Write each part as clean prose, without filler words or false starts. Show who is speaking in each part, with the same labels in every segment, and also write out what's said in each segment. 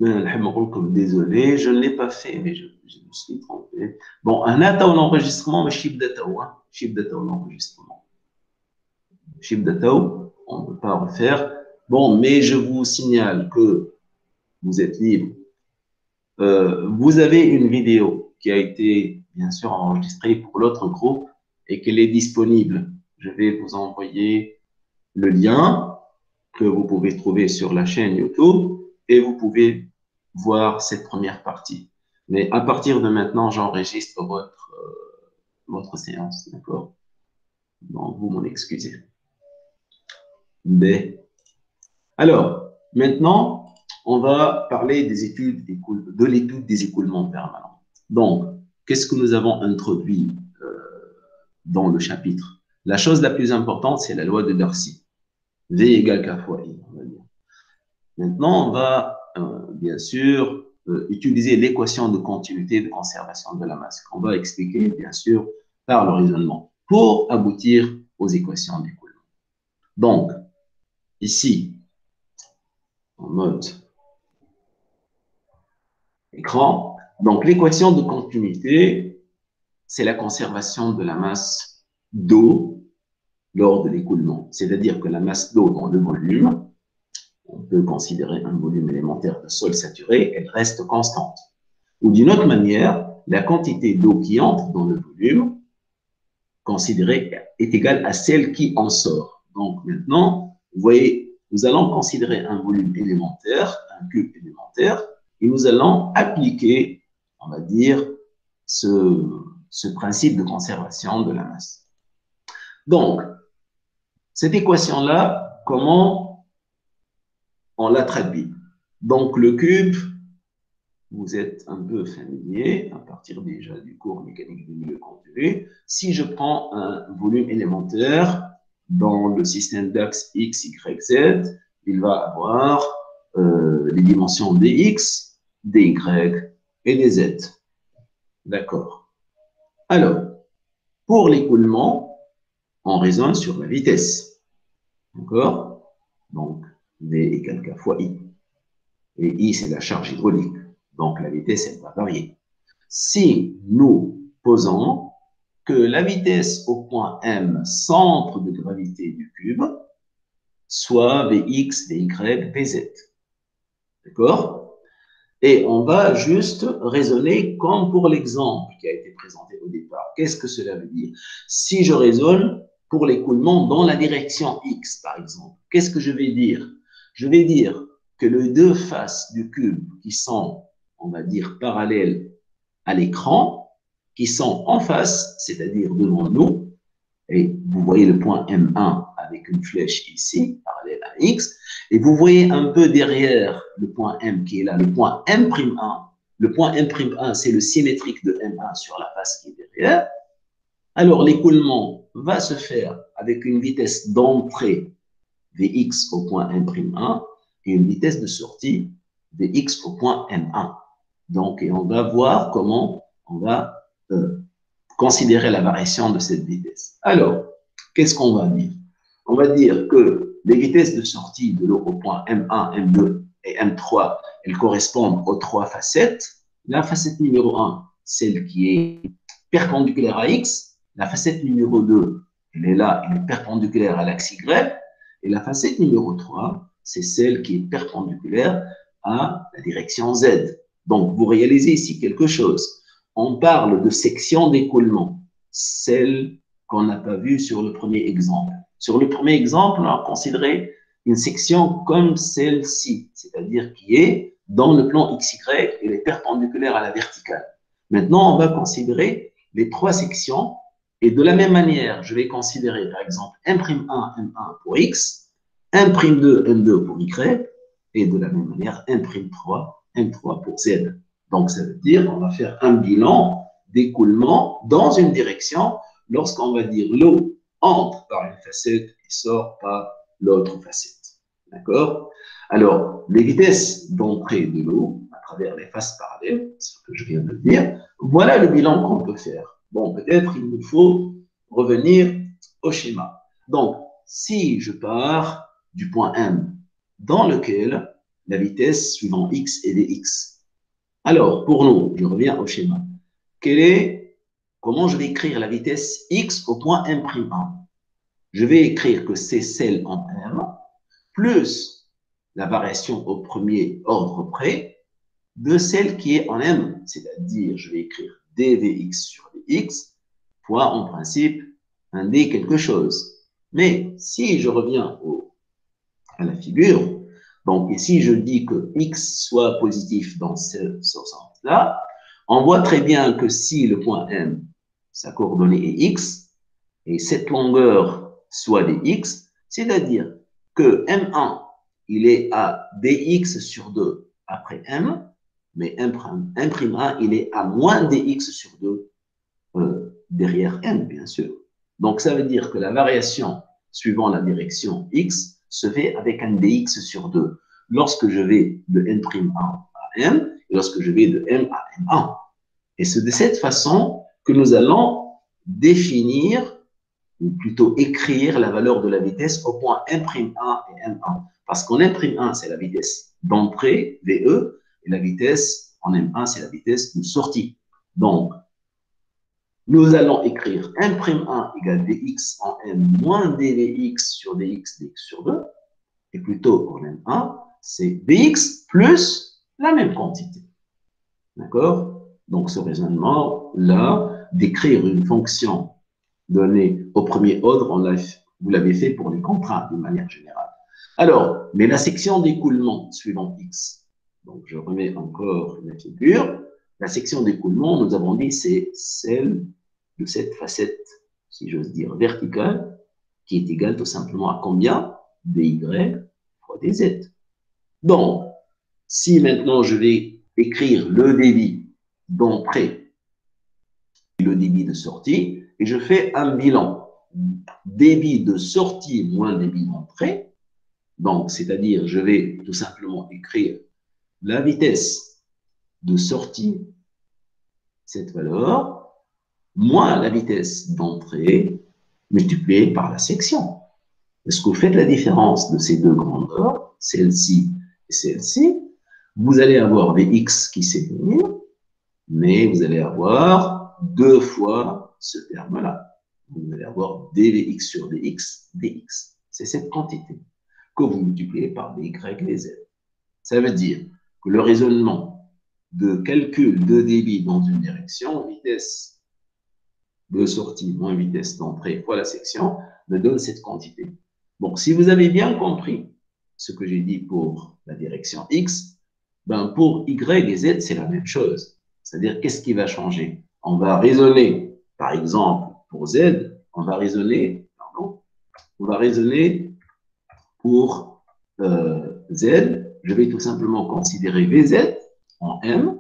Speaker 1: Désolé, je ne l'ai pas fait, mais je me suis trompé. Bon, un data ou l'enregistrement, mais chip data ou chip data ou l'enregistrement. Chip data, on ne peut pas refaire. Bon, mais je vous signale que vous êtes libre. Vous avez une vidéo qui a été, bien sûr, enregistrée pour l'autre groupe et qu'elle est disponible. Je vais vous envoyer le lien que vous pouvez trouver sur la chaîne YouTube et vous pouvez voir cette première partie. Mais à partir de maintenant, j'enregistre votre séance, d'accord? Donc, vous m'en excusez. B. Alors, maintenant, on va parler des études, de l'étude des écoulements permanents. Donc, qu'est-ce que nous avons introduit dans le chapitre? La chose la plus importante, c'est la loi de Darcy. V égale K fois I, on va dire. Maintenant, on va, bien sûr, utiliser l'équation de continuité de conservation de la masse. On va expliquer, bien sûr, par le raisonnement pour aboutir aux équations d'écoulement. Donc, ici, en mode écran, donc l'équation de continuité, c'est la conservation de la masse d'eau lors de l'écoulement. C'est-à-dire que la masse d'eau dans le volume, on peut considérer un volume élémentaire de sol saturé, elle reste constante. Ou d'une autre manière, la quantité d'eau qui entre dans le volume considérée est égale à celle qui en sort. Donc maintenant, vous voyez, nous allons considérer un volume élémentaire, un cube élémentaire, et nous allons appliquer, on va dire, ce principe de conservation de la masse. Donc, cette équation-là, comment on la traduit? Donc, le cube, vous êtes un peu familier à partir déjà du cours mécanique du milieu contenu. Si je prends un volume élémentaire dans le système d'axe X, Y, Z, il va avoir les dimensions dx, dy et dz. D'accord. Alors, pour l'écoulement, on raisonne sur la vitesse. D'accord? Donc, V égale K fois I. Et I, c'est la charge hydraulique. Donc, la vitesse, elle va varier. Si nous posons que la vitesse au point M, centre de gravité du cube, soit Vx, Vy, Vz. D'accord? Et on va juste raisonner comme pour l'exemple qui a été présenté au départ. Qu'est-ce que cela veut dire? Si je raisonne pour l'écoulement dans la direction X, par exemple, qu'est-ce que je vais dire? Je vais dire que les deux faces du cube qui sont, on va dire, parallèles à l'écran, qui sont en face, c'est-à-dire devant nous, et vous voyez le point M1 avec une flèche ici, parallèle à X, et vous voyez un peu derrière le point M qui est là, le point M'1. Le point M'1, c'est le symétrique de M1 sur la face qui est derrière. Alors, l'écoulement va se faire avec une vitesse d'entrée Vx au point M'1 et une vitesse de sortie Vx au point M1. Donc, et on va voir comment on va considérer la variation de cette vitesse. Alors, qu'est-ce qu'on va dire? On va dire que les vitesses de sortie de l'eau au point M1, M2 et M3, elles correspondent aux trois facettes. La facette numéro 1, celle qui est perpendiculaire à X. La facette numéro 2, elle est là, elle est perpendiculaire à l'axe Y. Et la facette numéro 3, c'est celle qui est perpendiculaire à la direction Z. Donc, vous réalisez ici quelque chose. On parle de section d'écoulement, celle qu'on n'a pas vue sur le premier exemple. Sur le premier exemple, on a considéré une section comme celle-ci, c'est-à-dire qui est dans le plan XY, elle est perpendiculaire à la verticale. Maintenant, on va considérer les trois sections et de la même manière, je vais considérer par exemple 1'1, M1 pour X, 1'2, M2 pour Y et de la même manière 1'3, M3 pour Z. Donc, ça veut dire qu'on va faire un bilan d'écoulement dans une direction lorsqu'on va dire l'eau entre par une facette et sort par l'autre facette. D'accord? Alors, les vitesses d'entrée de l'eau à travers les faces parallèles, ce que je viens de dire, voilà le bilan qu'on peut faire. Bon, peut-être il nous faut revenir au schéma. Donc, si je pars du point M dans lequel la vitesse suivant x et dx. Alors, pour nous, je reviens au schéma. Comment je vais écrire la vitesse x au point M'1? Je vais écrire que c'est celle en M plus la variation au premier ordre près de celle qui est en M, c'est-à-dire je vais écrire dvx sur dx fois en principe un d quelque chose. Mais si je reviens à la figure, donc ici je dis que x soit positif dans ce sens-là, on voit très bien que si le point M, sa coordonnée est x, et cette longueur soit dx, c'est-à-dire que M1, il est à dx sur 2 après M, mais M'1, il est à moins dx sur 2 derrière M, bien sûr. Donc, ça veut dire que la variation suivant la direction x se fait avec un dx sur 2 lorsque je vais de M'1 à M et lorsque je vais de M à M1. Et c'est de cette façon que nous allons définir, ou plutôt écrire la valeur de la vitesse au point M'1 et M1. Parce qu'en M'1, c'est la vitesse d'entrée, VE, et la vitesse en M1, c'est la vitesse de sortie. Donc, nous allons écrire M'1 égale dx en M moins dvx sur dx sur 2, et plutôt en M1, c'est dx plus la même quantité. D'accord? Donc, ce raisonnement-là, d'écrire une fonction donnée au premier ordre, vous l'avez fait pour les contraintes de manière générale. Alors, mais la section d'écoulement suivant x. Donc, je remets encore la figure. La section d'écoulement, nous avons dit, c'est celle de cette facette, si j'ose dire, verticale, qui est égale tout simplement à combien? dy fois dz. Donc, si maintenant je vais écrire le débit d'entrée et le débit de sortie, et je fais un bilan. Débit de sortie moins débit d'entrée. Donc, c'est-à-dire, je vais tout simplement écrire la vitesse de sortie, cette valeur, moins la vitesse d'entrée, multipliée par la section. Est-ce que vous faites la différence de ces deux grandeurs, celle-ci et celle-ci? Vous allez avoir Vx qui s'élimine, mais vous allez avoir deux fois ce terme-là. Vous allez avoir dvx sur dx, dx. C'est cette quantité que vous multipliez par dy et les z. Ça veut dire que le raisonnement de calcul de débit dans une direction, vitesse de sortie moins vitesse d'entrée fois la section, me donne cette quantité. Donc, si vous avez bien compris ce que j'ai dit pour la direction x, ben pour y et z, c'est la même chose. C'est-à-dire, qu'est-ce qui va changer? On va raisonner, par exemple, pour z, on va raisonner pour z. Je vais tout simplement considérer vz en m,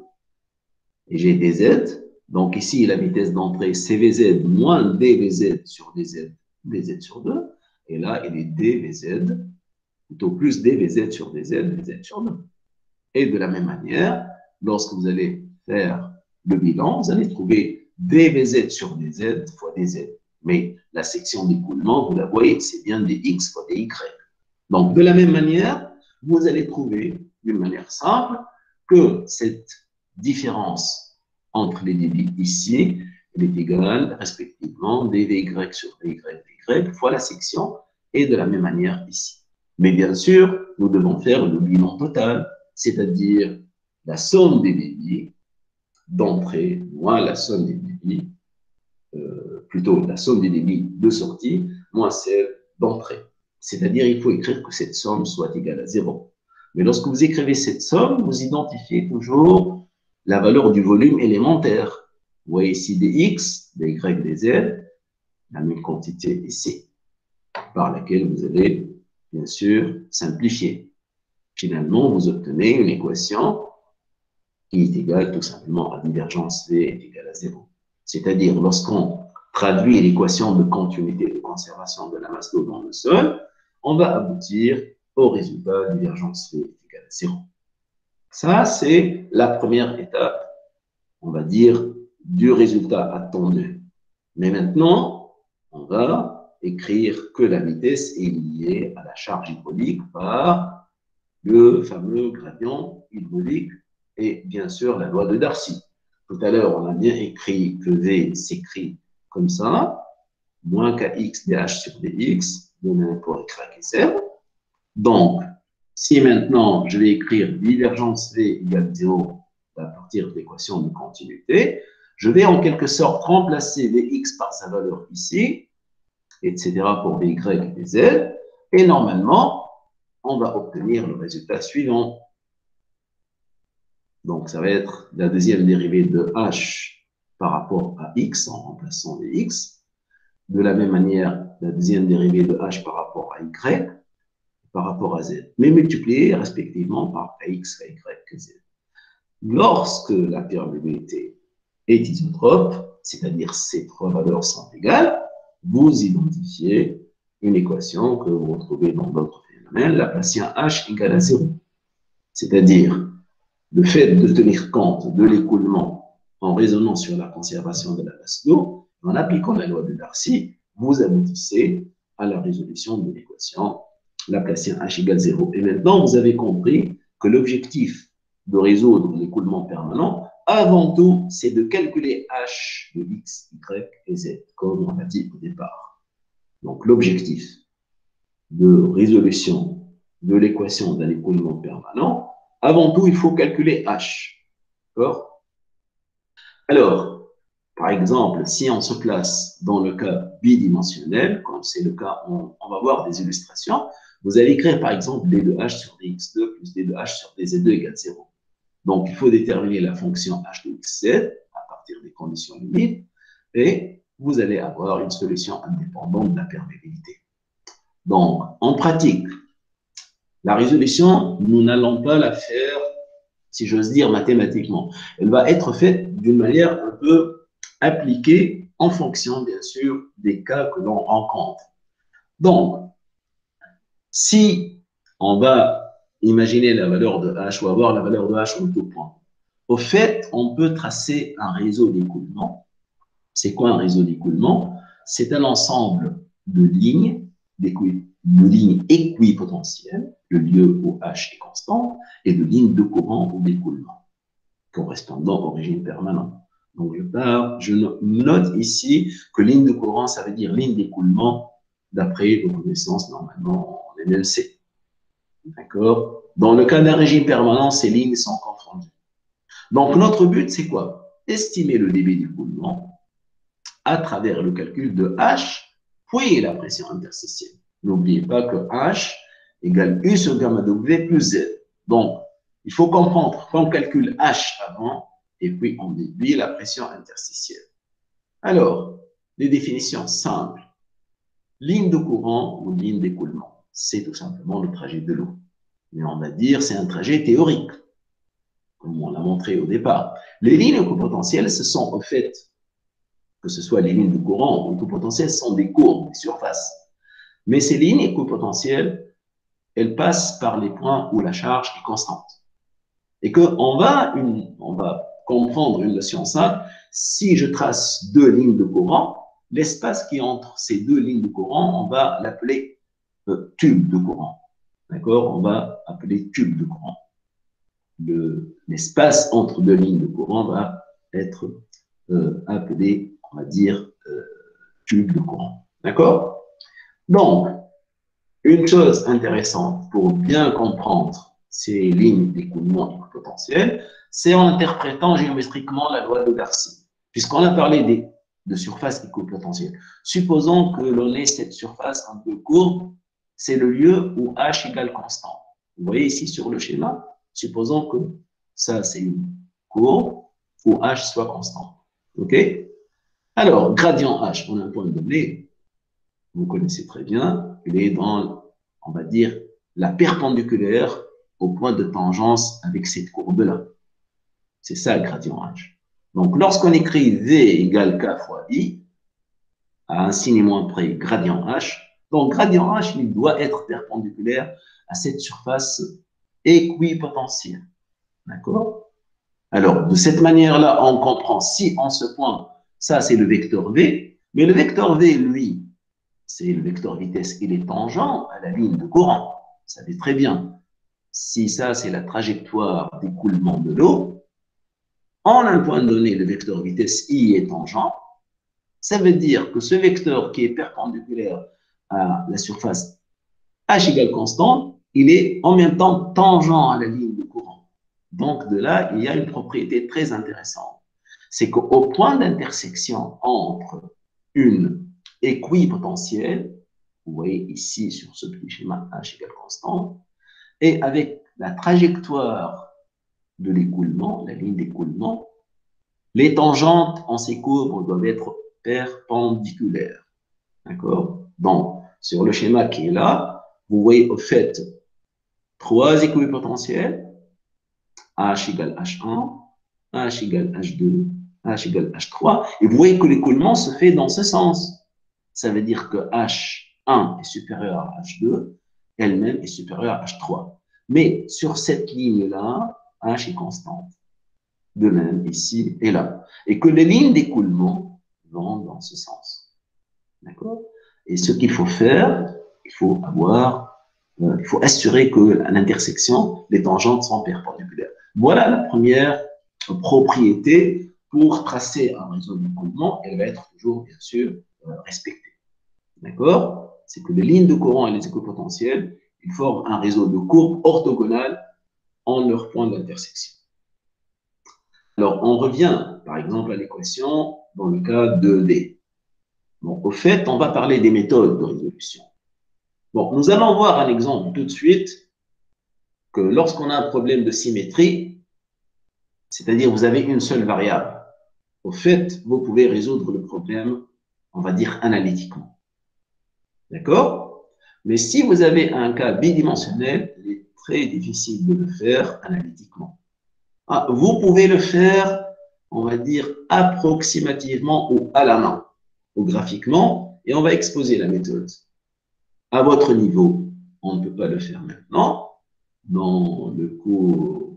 Speaker 1: et j'ai dz. Donc ici, la vitesse d'entrée, c'est vz moins dvz sur dz, dz sur 2. Et là, il est dvz, plutôt plus dvz sur dz, dz sur 2. Et de la même manière, lorsque vous allez faire le bilan, vous allez trouver dvz sur dz fois dz. Mais la section d'écoulement, vous la voyez, c'est bien dx fois dy. Donc, de la même manière, vous allez trouver d'une manière simple que cette différence entre les débits ici, elle est égale respectivement dvy sur dy fois la section, et de la même manière ici. Mais bien sûr, nous devons faire le bilan total, c'est-à-dire la somme des débits d'entrée moins la somme des débits, plutôt la somme des débits de sortie moins celle d'entrée. C'est-à-dire, il faut écrire que cette somme soit égale à 0. Mais lorsque vous écrivez cette somme, vous identifiez toujours la valeur du volume élémentaire. Vous voyez ici des x, des y, des z, la même quantité ici, par laquelle vous allez, bien sûr, simplifier. Finalement, vous obtenez une équation qui est égale tout simplement à divergence V est égale à 0. C'est-à-dire, lorsqu'on traduit l'équation de continuité de conservation de la masse d'eau dans le sol, on va aboutir au résultat divergence V est égale à 0. Ça, c'est la première étape, on va dire, du résultat attendu. Mais maintenant, on va écrire que la vitesse est liée à la charge hydraulique par le fameux gradient hydraulique et bien sûr la loi de Darcy. Tout à l'heure, on a bien écrit que V s'écrit comme ça, moins kx dh sur dx, donné pour y et z. Donc, si maintenant je vais écrire divergence V égale 0 à partir de l'équation de continuité, je vais en quelque sorte remplacer Vx par sa valeur ici, etc. pour Vy et Vz, et normalement, on va obtenir le résultat suivant. Donc, ça va être la deuxième dérivée de h par rapport à x en remplaçant Vx. De la même manière, la deuxième dérivée de h par rapport à y par rapport à z, mais multiplié respectivement par kx, ky et z. Lorsque la perméabilité est isotrope, c'est-à-dire ces trois valeurs sont égales, vous identifiez une équation que vous retrouvez dans d'autres phénomènes, Laplacien h égale à 0. C'est-à-dire, le fait de tenir compte de l'écoulement en raisonnant sur la conservation de la masse d'eau, en appliquant la loi de Darcy, vous aboutissez à la résolution de l'équation Laplacien h égale 0. Et maintenant, vous avez compris que l'objectif de résoudre l'écoulement permanent, avant tout, c'est de calculer h de x, y et z, comme on l'a dit au départ. Donc, l'objectif de résolution de l'équation d'un écoulement permanent, avant tout, il faut calculer h. D'accord? Alors, par exemple, si on se place dans le cas bidimensionnel, comme c'est le cas, on va voir des illustrations, vous allez écrire par exemple d de h sur dx2 plus d de h sur dz2 égale 0. Donc, il faut déterminer la fonction h de xz à partir des conditions limites et vous allez avoir une solution indépendante de la perméabilité. Donc, en pratique, la résolution, nous n'allons pas la faire, si j'ose dire, mathématiquement. Elle va être faite d'une manière un peu appliquée en fonction, bien sûr, des cas que l'on rencontre. Donc, si on va imaginer la valeur de h ou avoir la valeur de h en tout point, au fait, on peut tracer un réseau d'écoulement. C'est quoi un réseau d'écoulement? C'est un ensemble de lignes équipotentielles, le lieu où h est constant, et de lignes de courant ou d'écoulement, correspondant au régime permanent. Donc, je note ici que ligne de courant, ça veut dire ligne d'écoulement, d'après vos connaissances, normalement, en MMC. D'accord? Dans le cas d'un régime permanent, ces lignes sont confondues. Donc, notre but, c'est quoi? Estimer le débit d'écoulement à travers le calcul de H, puis la pression interstitielle. N'oubliez pas que H égale U sur gamma W plus Z. Donc, il faut comprendre qu'on calcule H avant, et puis on déduit la pression interstitielle. Alors, les définitions simples. Ligne de courant ou ligne d'écoulement, c'est tout simplement le trajet de l'eau. Mais on va dire c'est un trajet théorique, comme on l'a montré au départ. Les lignes équipotentielles, ce sont au fait, que ce soit les lignes de courant ou équipotentielles, sont des courbes, des surfaces. Mais ces lignes équipotentielles, elles passent par les points où la charge est constante. Et qu'on va comprendre une notion simple. Si je trace deux lignes de courant, l'espace qui est entre ces deux lignes de courant, on va l'appeler tube de courant. D'accord? On va appeler tube de courant. L'espace entre deux lignes de courant va être appelé, on va dire, tube de courant. D'accord? Donc, une chose intéressante pour bien comprendre ces lignes d'écoulement équipotentielles, c'est en interprétant géométriquement la loi de Darcy. Puisqu'on a parlé de surface équipotentielle. Supposons que l'on ait cette surface un peu courbe, c'est le lieu où H égale constant. Vous voyez ici sur le schéma, supposons que ça, c'est une courbe où H soit constant. OK? Alors, gradient H, on a un point de donné, vous connaissez très bien, il est dans, on va dire, la perpendiculaire au point de tangence avec cette courbe-là. C'est ça le gradient H. Donc, lorsqu'on écrit V égale K fois I, à un signe moins près, gradient H, donc gradient H, il doit être perpendiculaire à cette surface équipotentielle. D'accord? Alors, de cette manière-là, on comprend si en ce point, ça c'est le vecteur V, mais le vecteur V, lui, c'est le vecteur vitesse, il est tangent à la ligne de courant. Vous savez très bien. si ça, c'est la trajectoire d'écoulement de l'eau, en un point donné, le vecteur vitesse I est tangent, ça veut dire que ce vecteur qui est perpendiculaire à la surface H égale constante, il est en même temps tangent à la ligne de courant. Donc, de là, il y a une propriété très intéressante. C'est qu'au point d'intersection entre une équipotentielle, vous voyez ici sur ce petit schéma H égale constante, et avec la trajectoire de l'écoulement, la ligne d'écoulement, les tangentes en ces courbes doivent être perpendiculaires. D'accord? Donc, sur le schéma qui est là, vous voyez au fait trois équipotentiels, H égale H1, H égale H2, H égale H3, et vous voyez que l'écoulement se fait dans ce sens. Ça veut dire que H1 est supérieur à H2, elle-même est supérieure à H3. Mais sur cette ligne-là, H est constante. De même ici et là. Et que les lignes d'écoulement vont dans ce sens. D'accord? Et ce qu'il faut faire, il faut assurer que à l'intersection, les tangentes sont perpendiculaires. Voilà la première propriété pour tracer un réseau d'écoulement. Elle va être toujours, bien sûr, respectée. D'accord? C'est que les lignes de courant et les équipotentiels, ils forment un réseau de courbes orthogonales en leur point d'intersection. Alors, on revient, par exemple, à l'équation dans le cas de D. Bon, au fait, on va parler des méthodes de résolution. Bon, nous allons voir un exemple tout de suite que lorsqu'on a un problème de symétrie, c'est-à-dire vous avez une seule variable, au fait, vous pouvez résoudre le problème, on va dire, analytiquement. D'accord? Mais si vous avez un cas bidimensionnel, il est très difficile de le faire analytiquement. Ah, vous pouvez le faire, on va dire, approximativement ou à la main, ou graphiquement, et on va exposer la méthode. À votre niveau, on ne peut pas le faire maintenant. Dans le cours,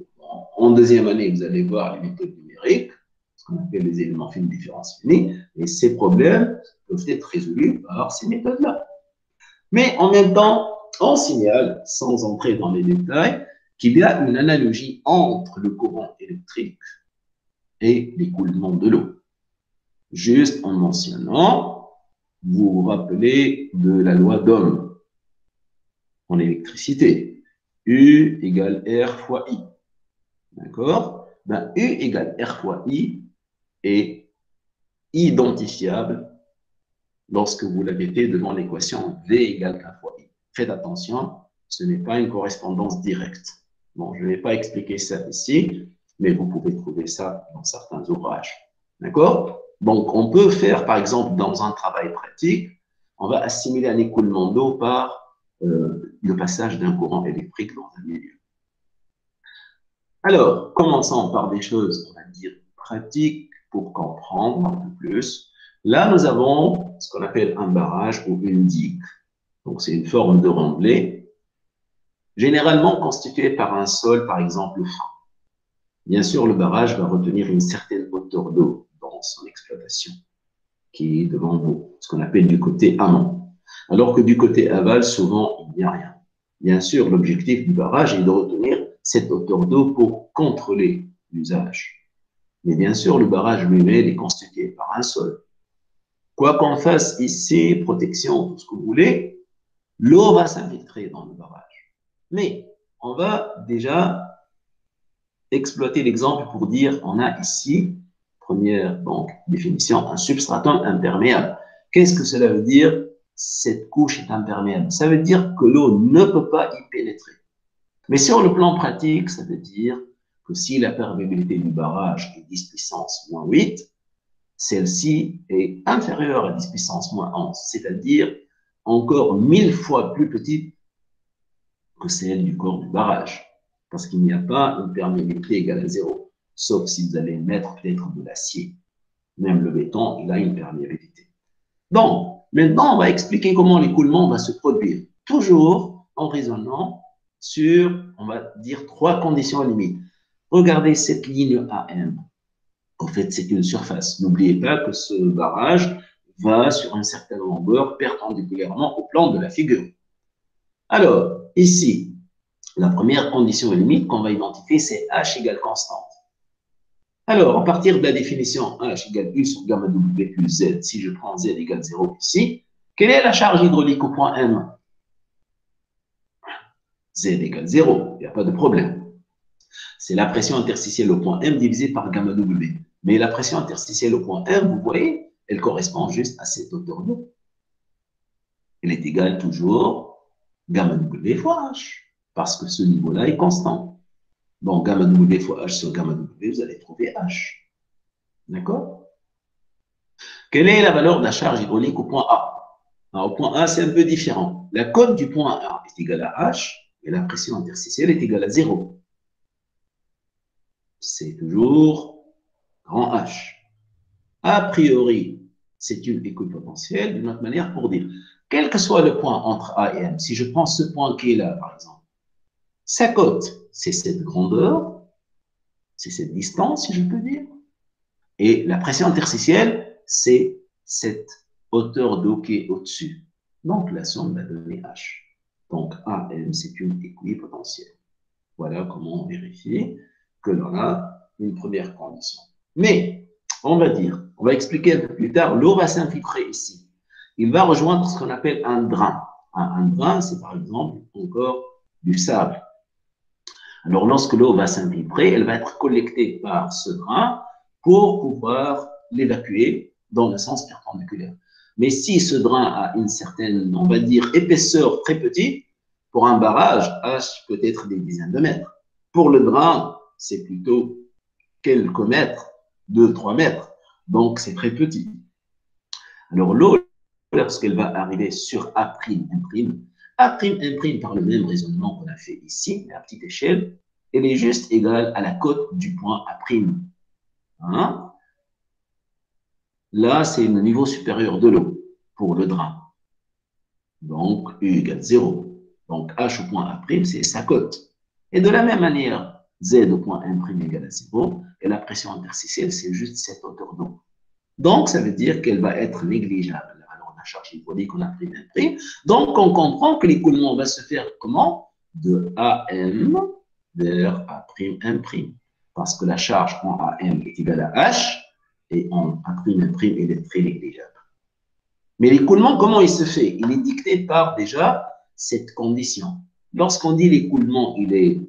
Speaker 1: en deuxième année, vous allez voir les méthodes numériques, ce qu'on appelle les éléments finis de différence finie, et ces problèmes peuvent être résolus par ces méthodes-là. Mais en même temps, on signale, sans entrer dans les détails, qu'il y a une analogie entre le courant électrique et l'écoulement de l'eau. Juste en mentionnant, vous vous rappelez de la loi d'Ohm en électricité. U égale R fois I. D'accord? Ben, U égale R fois I est identifiable lorsque vous la mettez devant l'équation V égale K fois I. Faites attention, ce n'est pas une correspondance directe. Bon, je ne vais pas expliquer ça ici, mais vous pouvez trouver ça dans certains ouvrages. D'accord? Donc, on peut faire, par exemple, dans un travail pratique, on va assimiler un écoulement d'eau par le passage d'un courant électrique dans un milieu. Alors, commençons par des choses, on va dire, pratiques pour comprendre un peu plus. Là, nous avons ce qu'on appelle un barrage ou une digue. Donc, c'est une forme de remblai, généralement constituée par un sol, par exemple, fin. Bien sûr, le barrage va retenir une certaine hauteur d'eau dans son exploitation, qui est devant vous, ce qu'on appelle du côté amont. Alors que du côté aval, souvent, il n'y a rien. Bien sûr, l'objectif du barrage est de retenir cette hauteur d'eau pour contrôler l'usage. Mais bien sûr, le barrage lui-même est constitué par un sol. Quoi qu'on fasse ici, protection, tout ce que vous voulez, l'eau va s'infiltrer dans le barrage. Mais on va déjà exploiter l'exemple pour dire on a ici, première donc, définition, un substratum imperméable. Qu'est-ce que cela veut dire? Cette couche est imperméable. Ça veut dire que l'eau ne peut pas y pénétrer. Mais sur le plan pratique, ça veut dire que si la perméabilité du barrage est 10 puissance moins 8, celle-ci est inférieure à 10 puissance moins 11, c'est-à-dire encore 1000 fois plus petite que celle du corps du barrage, parce qu'il n'y a pas une perméabilité égale à 0, sauf si vous allez mettre peut-être de l'acier. Même le béton, il a une perméabilité. Donc, maintenant, on va expliquer comment l'écoulement va se produire, toujours en raisonnant sur, on va dire, 3 conditions limites. Regardez cette ligne AM. En fait, c'est une surface. N'oubliez pas que ce barrage va sur une certaine longueur perpendiculairement au plan de la figure. Alors, ici, La première condition limite qu'on va identifier, c'est H égale constante. Alors, à partir de la définition H égale U sur gamma W plus Z, si je prends Z égale 0 ici, quelle est la charge hydraulique au point M? Z égale 0, il n'y a pas de problème. C'est la pression interstitielle au point M divisée par gamma W. Mais la pression interstitielle au point M, vous voyez, elle correspond juste à cette hauteur d'eau. Elle est égale toujours gamma W fois H, parce que ce niveau-là est constant. Donc, gamma W fois H sur gamma W, vous allez trouver H. D'accord? Quelle est la valeur de la charge hydraulique au point A? Alors, au point A, c'est un peu différent. La cote du point A est égale à H et la pression interstitielle est égale à 0. C'est toujours grand H. A priori, c'est une équipotentielle d'une autre manière pour dire, quel que soit le point entre A et M, si je prends ce point qui est là, par exemple, sa cote, c'est cette grandeur, c'est cette distance, si je peux dire, et la pression interstitielle, c'est cette hauteur d'eau qui est au-dessus. Donc, la somme va donner H. Donc, AM, c'est une équipotentielle. Voilà comment on vérifie que l'on a une première condition. Mais, on va expliquer un peu plus tard, l'eau va s'infiltrer ici. Il va rejoindre ce qu'on appelle un drain. Un drain, c'est par exemple encore du sable. Alors, lorsque l'eau va s'infiltrer, elle va être collectée par ce drain pour pouvoir l'évacuer dans le sens perpendiculaire. Mais si ce drain a une certaine, on va dire, épaisseur très petite, pour un barrage, H peut être des dizaines de mètres. Pour le drain, c'est plutôt quelques mètres, 2-3 mètres. Donc, c'est très petit. Alors, l'eau, lorsqu'elle va arriver sur A', A', par le même raisonnement qu'on a fait ici, à petite échelle, elle est juste égale à la cote du point A'. Hein? Là, c'est le niveau supérieur de l'eau pour le drain. Donc, U égale 0. Donc, H au point A', c'est sa cote. Et de la même manière, Z au point M' égale à 0. Et la pression interstitielle, c'est juste cette hauteur d'eau. Donc, ça veut dire qu'elle va être négligeable. Alors, la charge hydraulique, on a pris M'. Donc, on comprend que l'écoulement va se faire comment? De AM vers A'M'. Parce que la charge en AM est égale à H et en A'M', elle est très négligeable. Mais l'écoulement, comment il se fait? Il est dicté par déjà cette condition. Lorsqu'on dit l'écoulement, il est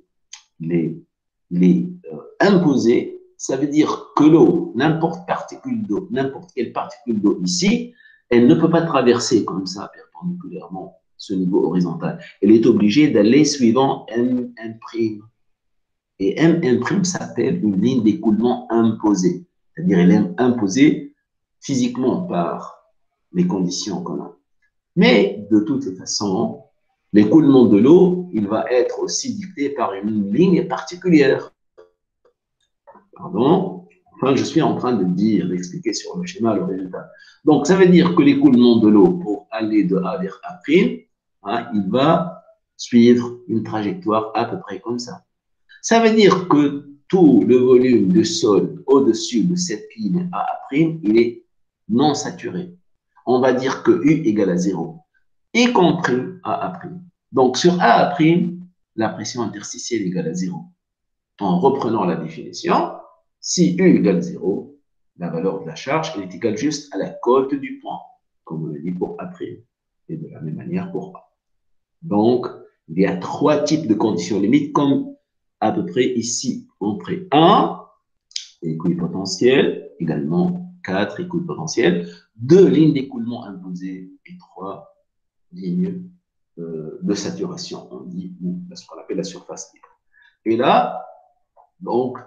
Speaker 1: imposé, ça veut dire que l'eau, n'importe quelle particule d'eau ici, elle ne peut pas traverser comme ça perpendiculairement ce niveau horizontal. Elle est obligée d'aller suivant M'. Et M' s'appelle une ligne d'écoulement imposée. C'est-à-dire elle est imposée physiquement par les conditions qu'on a. Mais de toutes les façons, l'écoulement de l'eau, il va être aussi dicté par une ligne particulière. Pardon. Enfin, je suis en train de dire, d'expliquer sur le schéma le résultat. Donc, ça veut dire que l'écoulement de l'eau pour aller de A vers A', hein, il va suivre une trajectoire à peu près comme ça. Ça veut dire que tout le volume de sol au-dessus de cette ligne A', il est non saturé. On va dire que U égale à 0, y compris A'. Donc, sur A', la pression interstitielle égale à 0. En reprenant la définition, si U égale 0, la valeur de la charge elle est égale juste à la cote du point, comme on l'a dit pour A', et de la même manière pour A. Donc, il y a 3 types de conditions limites, comme à peu près ici, montré 1, équipotentiel, également 4 équipotentiels, 2 lignes d'écoulement imposées et 3 lignes de saturation, on dit, ou ce qu'on appelle la surface libre. Et là, donc,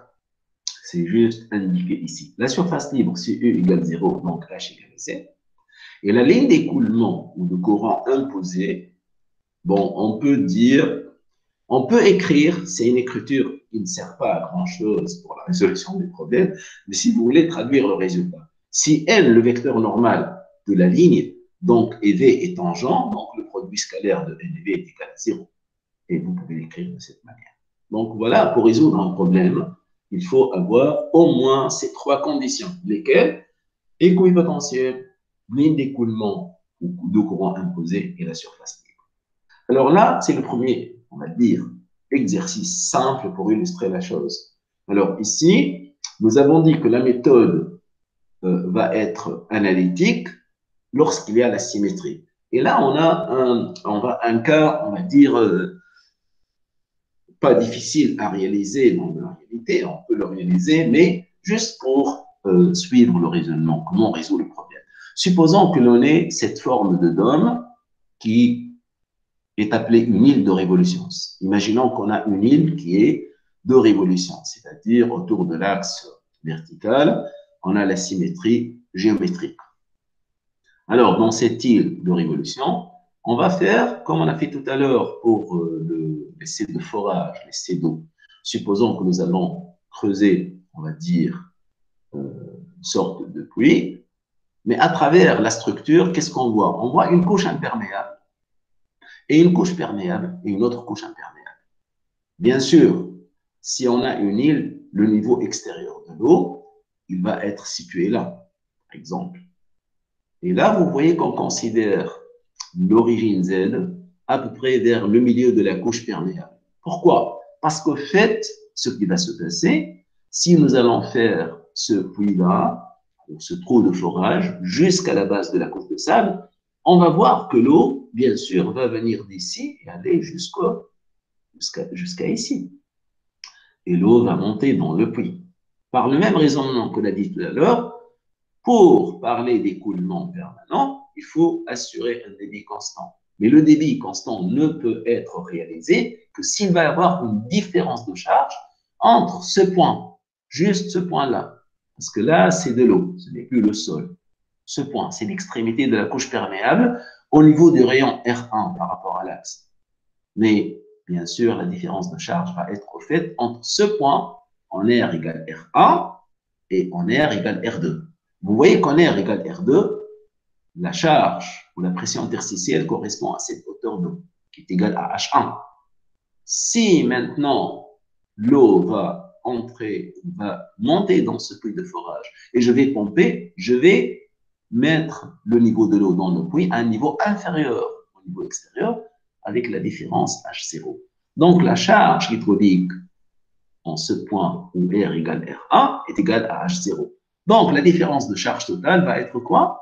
Speaker 1: c'est juste indiqué ici. La surface libre, c'est U égale 0, donc H égale Z. Et la ligne d'écoulement ou de courant imposé, bon, on peut écrire, c'est une écriture qui ne sert pas à grand-chose pour la résolution des problèmes, mais si vous voulez traduire le résultat, si N, le vecteur normal de la ligne, donc EV est tangent, donc le produit scalaire de N et V est égal à 0. Et vous pouvez l'écrire de cette manière. Donc voilà, pour résoudre un problème, il faut avoir au moins ces 3 conditions, lesquelles? Équipotentiel, ligne d'écoulement ou de courant imposé et la surface libre. Alors là, c'est le premier, on va dire, exercice simple pour illustrer la chose. Alors ici, nous avons dit que la méthode va être analytique lorsqu'il y a la symétrie. Et là, on a un cas, on va dire, pas difficile à réaliser dans la réalité, on peut le réaliser, mais juste pour suivre le raisonnement, comment on résout le problème. Supposons que l'on ait cette forme de dôme qui est appelée une île de révolution. Imaginons qu'on a une île qui est de révolution, c'est-à-dire autour de l'axe vertical, on a la symétrie géométrique. Alors, dans cette île de révolution, on va faire comme on a fait tout à l'heure pour l'essai de forage, l'essai d'eau. Supposons que nous allons creuser, on va dire, une sorte de puits, mais à travers la structure, qu'est-ce qu'on voit? On voit une couche imperméable et une couche perméable et une autre couche imperméable. Bien sûr, si on a une île, le niveau extérieur de l'eau, il va être situé là, par exemple. Et là, vous voyez qu'on considère l'origine Z à peu près vers le milieu de la couche perméable. Pourquoi? Parce qu'au fait, ce qui va se passer, si nous allons faire ce puits-là, ce trou de forage, jusqu'à la base de la couche de sable, on va voir que l'eau, bien sûr, va venir d'ici et aller jusqu'à ici. Et l'eau va monter dans le puits. Par le même raisonnement qu'on a dit tout à l'heure, pour parler d'écoulement permanent, il faut assurer un débit constant. Mais le débit constant ne peut être réalisé que s'il va y avoir une différence de charge entre ce point, juste ce point-là. Parce que là, c'est de l'eau, ce n'est plus le sol. Ce point, c'est l'extrémité de la couche perméable au niveau du rayon R1 par rapport à l'axe. Mais bien sûr, la différence de charge va être faite entre ce point en R égale R1 et en R égale R2. Vous voyez qu'en R égale R2, la charge ou la pression interstitielle correspond à cette hauteur d'eau, qui est égale à H1. Si maintenant l'eau va monter dans ce puits de forage et je vais pomper, je vais mettre le niveau de l'eau dans le puits à un niveau inférieur au niveau extérieur avec la différence H0. Donc la charge hydraulique en ce point où R égale R1 est égale à H0. Donc, la différence de charge totale va être quoi?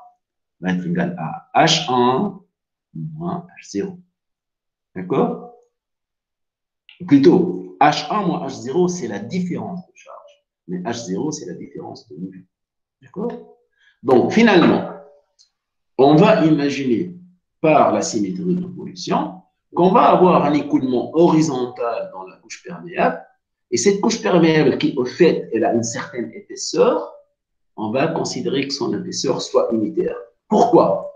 Speaker 1: Va être égale à H1 moins H0. D'accord? Plutôt, H1 moins H0, c'est la différence de charge. Mais H0, c'est la différence de niveau. D'accord? Donc, finalement, on va imaginer par la symétrie de pollution qu'on va avoir un écoulement horizontal dans la couche perméable. Et cette couche perméable qui, au fait, elle a une certaine épaisseur, on va considérer que son épaisseur soit unitaire. Pourquoi?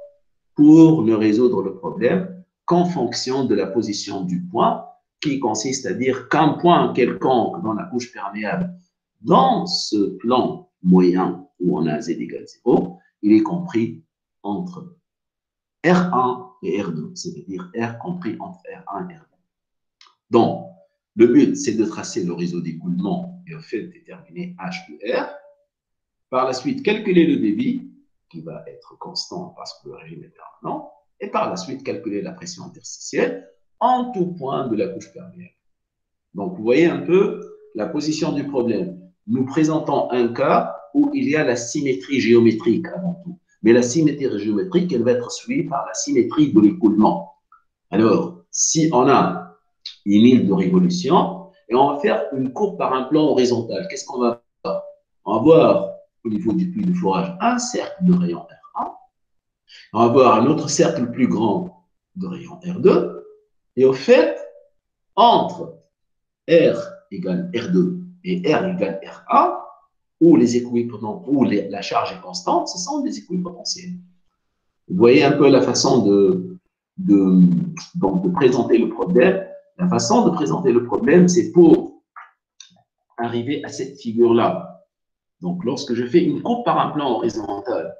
Speaker 1: Pour ne résoudre le problème qu'en fonction de la position du point, qui consiste à dire qu'un point quelconque dans la couche perméable, dans ce plan moyen où on a Z égale 0, il est compris entre R1 et R2, c'est-à-dire R compris entre R1 et R2. Donc, le but, c'est de tracer le réseau d'écoulement et au fait déterminer H de R. Par la suite, calculer le débit, qui va être constant parce que le régime est permanent, et par la suite, calculer la pression interstitielle en tout point de la couche perméable. Donc, vous voyez un peu la position du problème. Nous présentons un cas où il y a la symétrie géométrique avant tout. Mais la symétrie géométrique, elle va être suivie par la symétrie de l'écoulement. Alors, si on a une île de révolution, et on va faire une courbe par un plan horizontal, qu'est-ce qu'on va voir? On va voir au niveau du puits de forage un cercle de rayon R1, on va voir un autre cercle plus grand de rayon R2, et au fait, entre R égale R2 et R égale R1, où les équipotentiels, où la charge est constante, ce sont des équipotentiels. Vous voyez un peu la façon donc de présenter le problème. La façon de présenter le problème, c'est pour arriver à cette figure-là. Donc, lorsque je fais une courbe par un plan horizontal,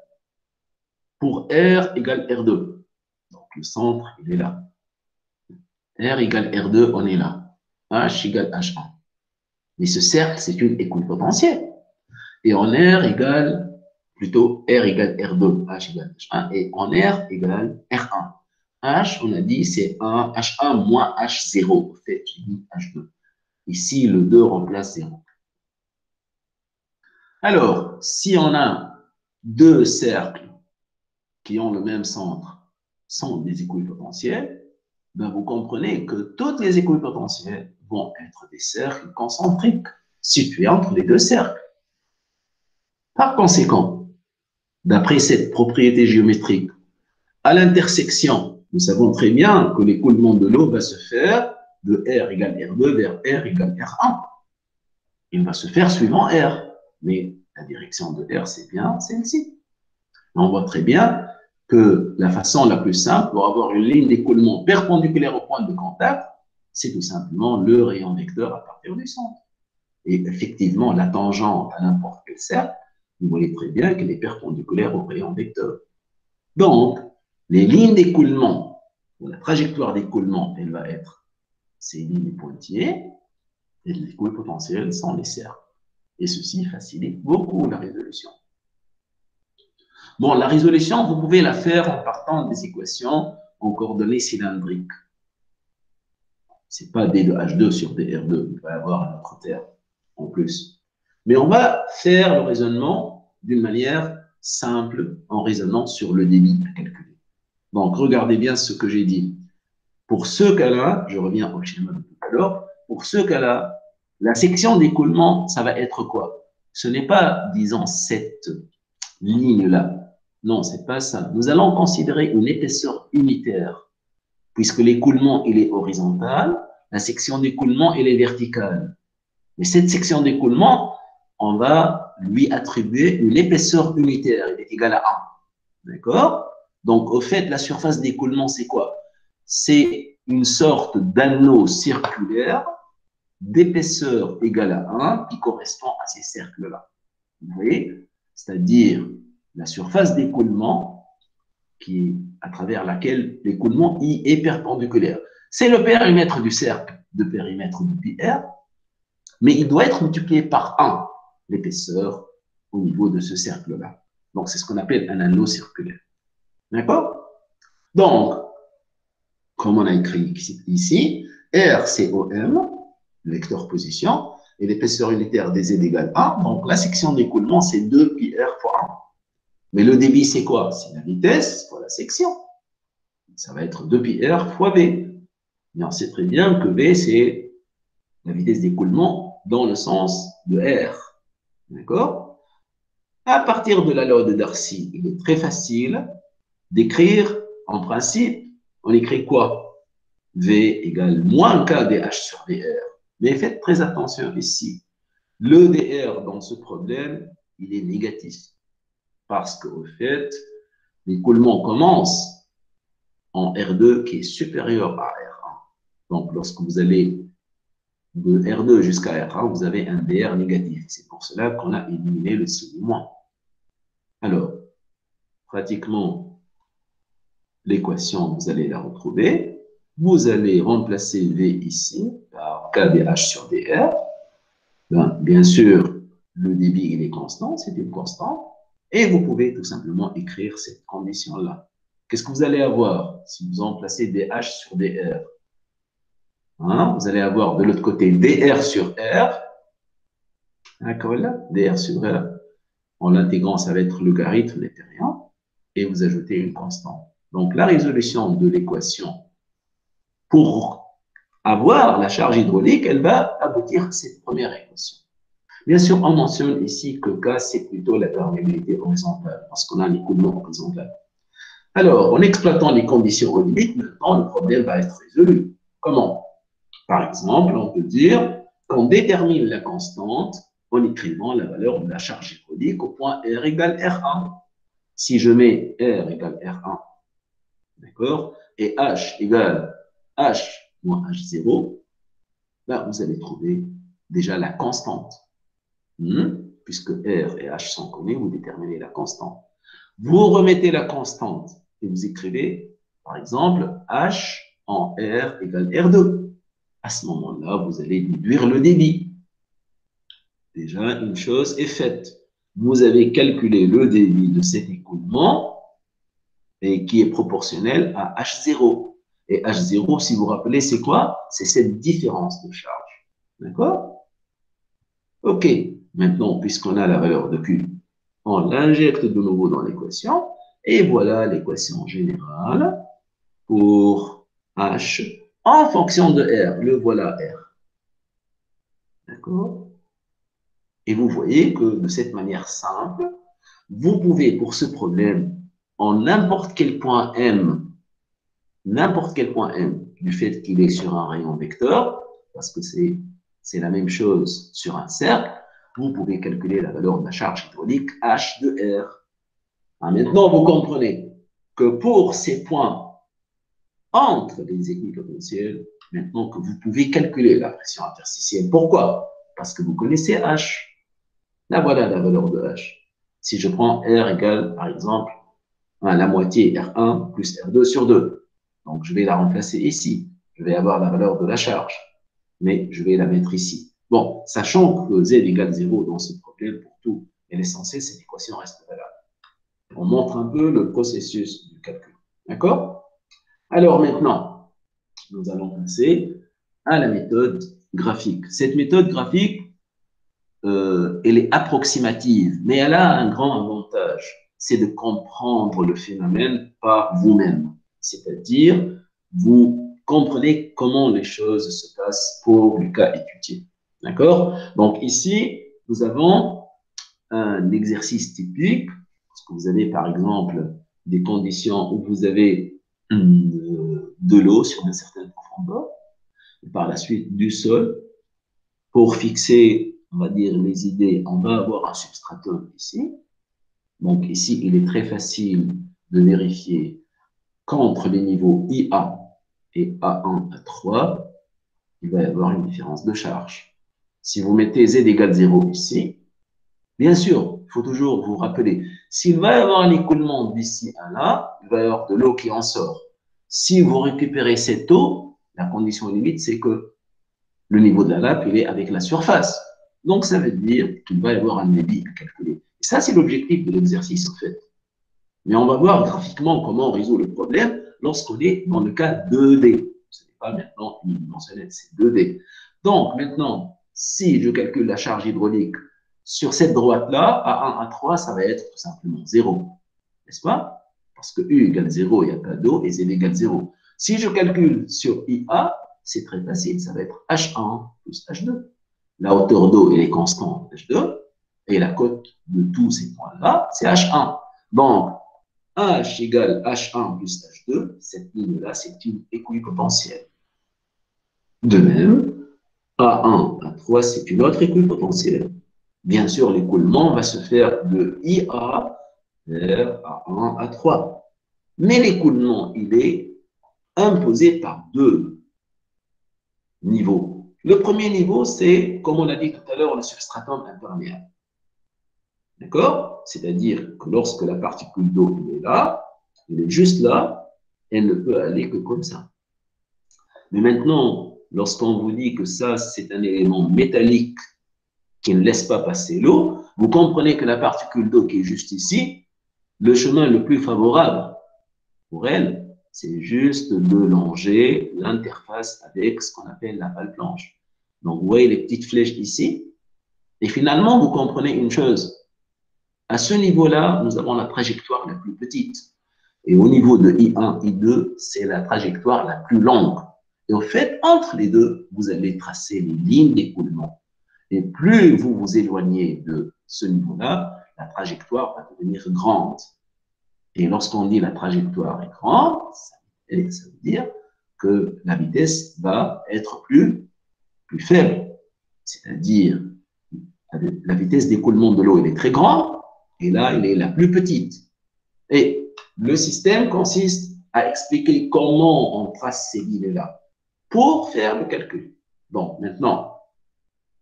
Speaker 1: pour R égale R2, donc le centre, il est là. R égale R2, on est là. H égale H1. Mais ce cercle, c'est une équipotentielle. Et en R égale, plutôt R égale R2, H égale H1, et en R égale R1. H, on a dit, c'est H1 moins H0. En fait, j'ai dit H2. Ici, le 2 remplace 0. Alors, si on a deux cercles qui ont le même centre sont des équipotentiels, ben vous comprenez que toutes les équipotentiels vont être des cercles concentriques situés entre les deux cercles. Par conséquent, d'après cette propriété géométrique, à l'intersection, nous savons très bien que l'écoulement de l'eau va se faire de R égale R2 vers R égale R1. Il va se faire suivant R. Mais la direction de R, c'est bien celle-ci. On voit très bien que la façon la plus simple pour avoir une ligne d'écoulement perpendiculaire au point de contact, c'est tout simplement le rayon vecteur à partir du centre. Et effectivement, la tangente à n'importe quel cercle, vous voyez très bien qu'elle est perpendiculaire au rayon vecteur. Donc, les lignes d'écoulement, la trajectoire d'écoulement, elle va être ces lignes pointillées, et les équipotentiels sont les cercles. Et ceci facilite beaucoup la résolution. Bon, la résolution, vous pouvez la faire en partant des équations en coordonnées cylindriques. Ce n'est pas D de H2 sur DR2, il va y avoir un autre terme en plus. Mais on va faire le raisonnement d'une manière simple en raisonnant sur le débit à calculer. Donc, regardez bien ce que j'ai dit. Pour ce cas-là, je reviens au schéma de tout à l'heure, pour ce cas-là, la section d'écoulement, ça va être quoi? Ce n'est pas, disons, cette ligne-là. Non, c'est pas ça. Nous allons considérer une épaisseur unitaire, puisque l'écoulement, il est horizontal, la section d'écoulement, elle est verticale. Mais cette section d'écoulement, on va lui attribuer une épaisseur unitaire, elle est égale à 1. D'accord? Donc, au fait, la surface d'écoulement, c'est quoi? C'est une sorte d'anneau circulaire d'épaisseur égale à 1 qui correspond à ces cercles-là. Vous voyez? C'est-à-dire la surface d'écoulement à travers laquelle l'écoulement I est perpendiculaire. C'est le périmètre du cercle de périmètre de pi R, mais il doit être multiplié par 1, l'épaisseur au niveau de ce cercle-là. Donc, c'est ce qu'on appelle un anneau circulaire. D'accord? Donc, comme on a écrit ici, R, c'est OM, le vecteur position, et l'épaisseur unitaire des Z égale 1. Donc, la section d'écoulement, c'est 2 pi R fois 1. Mais le débit, c'est quoi? C'est la vitesse fois la section. Ça va être 2 pi R fois V. Et on sait très bien que V, c'est la vitesse d'écoulement dans le sens de R. D'accord? À partir de la loi de Darcy, il est très facile d'écrire, en principe, on écrit quoi? V égale moins KdH sur dr. Mais faites très attention ici. Le dr dans ce problème, il est négatif. Parce qu'au fait, l'écoulement commence en R2 qui est supérieur à R1. Donc, lorsque vous allez de R2 jusqu'à R1, vous avez un dr négatif. C'est pour cela qu'on a éliminé le signe moins. Alors, pratiquement, l'équation, vous allez la retrouver. Vous allez remplacer V ici par KdH sur dr. Bien sûr, le débit, il est constant, c'est une constante. Et vous pouvez tout simplement écrire cette condition-là. Qu'est-ce que vous allez avoir si vous remplacez dH sur dr? Hein? Vous allez avoir de l'autre côté dr sur r. D'accord, là, dr sur r. En l'intégrant, ça va être logarithme des rien. Et vous ajoutez une constante. Donc, la résolution de l'équation pour avoir la charge hydraulique, elle va aboutir à cette première équation. Bien sûr, on mentionne ici que K, c'est plutôt la perméabilité horizontale, parce qu'on a l'écoulement horizontal. Alors, en exploitant les conditions aux limites, maintenant, le problème va être résolu. Comment? Par exemple, on peut dire qu'on détermine la constante en écrivant la valeur de la charge hydraulique au point R égale R1. Si je mets R égale R1, d'accord, et H égale H moins H0, là, vous allez trouver déjà la constante. Puisque R et H sont connus, vous déterminez la constante. Vous remettez la constante et vous écrivez, par exemple, H en R égale R2. À ce moment-là, vous allez déduire le débit. Déjà, une chose est faite. Vous avez calculé le débit de cet écoulement et qui est proportionnel à H0. Et H0, si vous vous rappelez, c'est quoi? C'est cette différence de charge. D'accord? OK. Maintenant, puisqu'on a la valeur de Q, on l'injecte de nouveau dans l'équation. Et voilà l'équation générale pour H en fonction de R. Le voilà R. D'accord? Et vous voyez que de cette manière simple, vous pouvez, pour ce problème, en n'importe quel point M, du fait qu'il est sur un rayon vecteur, parce que c'est la même chose sur un cercle, vous pouvez calculer la valeur de la charge hydraulique H de R. Maintenant, vous comprenez que pour ces points entre les équipotentiels, maintenant que vous pouvez calculer la pression interstitielle. Pourquoi? Parce que vous connaissez H. Là, voilà la valeur de H. Si je prends R égale, par exemple, à la moitié R1 plus R2 sur 2. Donc, je vais la remplacer ici. Je vais avoir la valeur de la charge, mais je vais la mettre ici. Bon, sachant que Z égale 0 dans ce problème pour tout, et l'essentiel, cette équation reste valable. On montre un peu le processus du calcul. D'accord? Alors maintenant, nous allons passer à la méthode graphique. Cette méthode graphique, elle est approximative, mais elle a un grand avantage, c'est de comprendre le phénomène par vous-même. C'est-à-dire, vous comprenez comment les choses se passent pour le cas étudié. D'accord? Donc ici, nous avons un exercice typique, parce que vous avez par exemple des conditions où vous avez de l'eau sur une certaine profondeur, et par la suite du sol. Pour fixer, on va dire, les idées, on va avoir un substratum ici. Donc ici, il est très facile de vérifier qu'entre les niveaux IA et A1, A3, il va y avoir une différence de charge. Si vous mettez Z égale 0 ici, bien sûr, il faut toujours vous rappeler, s'il va y avoir un écoulement d'ici à là, il va y avoir de l'eau qui en sort. Si vous récupérez cette eau, la condition limite, c'est que le niveau de la nappe, il est avec la surface. Donc, ça veut dire qu'il va y avoir un débit à calculer. Et ça, c'est l'objectif de l'exercice, en fait. Mais on va voir graphiquement comment on résout le problème lorsqu'on est dans le cas 2D. Ce n'est pas maintenant unidimensionnel, c'est 2D. Donc, maintenant, si je calcule la charge hydraulique sur cette droite-là, A1, A3, ça va être tout simplement 0. N'est-ce pas? Parce que U égale 0, il n'y a pas d'eau, et Z égale 0. Si je calcule sur IA, c'est très facile, ça va être H1 plus H2. La hauteur d'eau, elle est constante, H2, et la cote de tous ces points-là, c'est H1. Donc, H égale H1 plus H2, cette ligne-là, c'est une équipotentielle. De même, A1, A3, c'est une autre équipotentielle. Bien sûr, l'écoulement va se faire de IA vers A1, A3. Mais l'écoulement, il est imposé par deux niveaux. Le premier niveau, c'est, comme on l'a dit tout à l'heure, le substratum imperméable. D'accord? C'est-à-dire que lorsque la particule d'eau est là, elle est juste là, elle ne peut aller que comme ça. Mais maintenant, lorsqu'on vous dit que ça, c'est un élément métallique qui ne laisse pas passer l'eau, vous comprenez que la particule d'eau qui est juste ici, le chemin le plus favorable pour elle, c'est juste de longer l'interface avec ce qu'on appelle la balle blanche. Donc, vous voyez les petites flèches ici. Et finalement, vous comprenez une chose. À ce niveau-là, nous avons la trajectoire la plus petite. Et au niveau de I1, I2, c'est la trajectoire la plus longue. Et en fait, entre les deux, vous allez tracer les lignes d'écoulement. Et plus vous vous éloignez de ce niveau-là, la trajectoire va devenir grande. Et lorsqu'on dit la trajectoire est grande, ça veut dire que la vitesse va être plus faible. C'est-à-dire, la vitesse d'écoulement de l'eau, elle est très grande, et là, elle est la plus petite. Et le système consiste à expliquer comment on trace ces lignes-là pour faire le calcul. Donc, maintenant,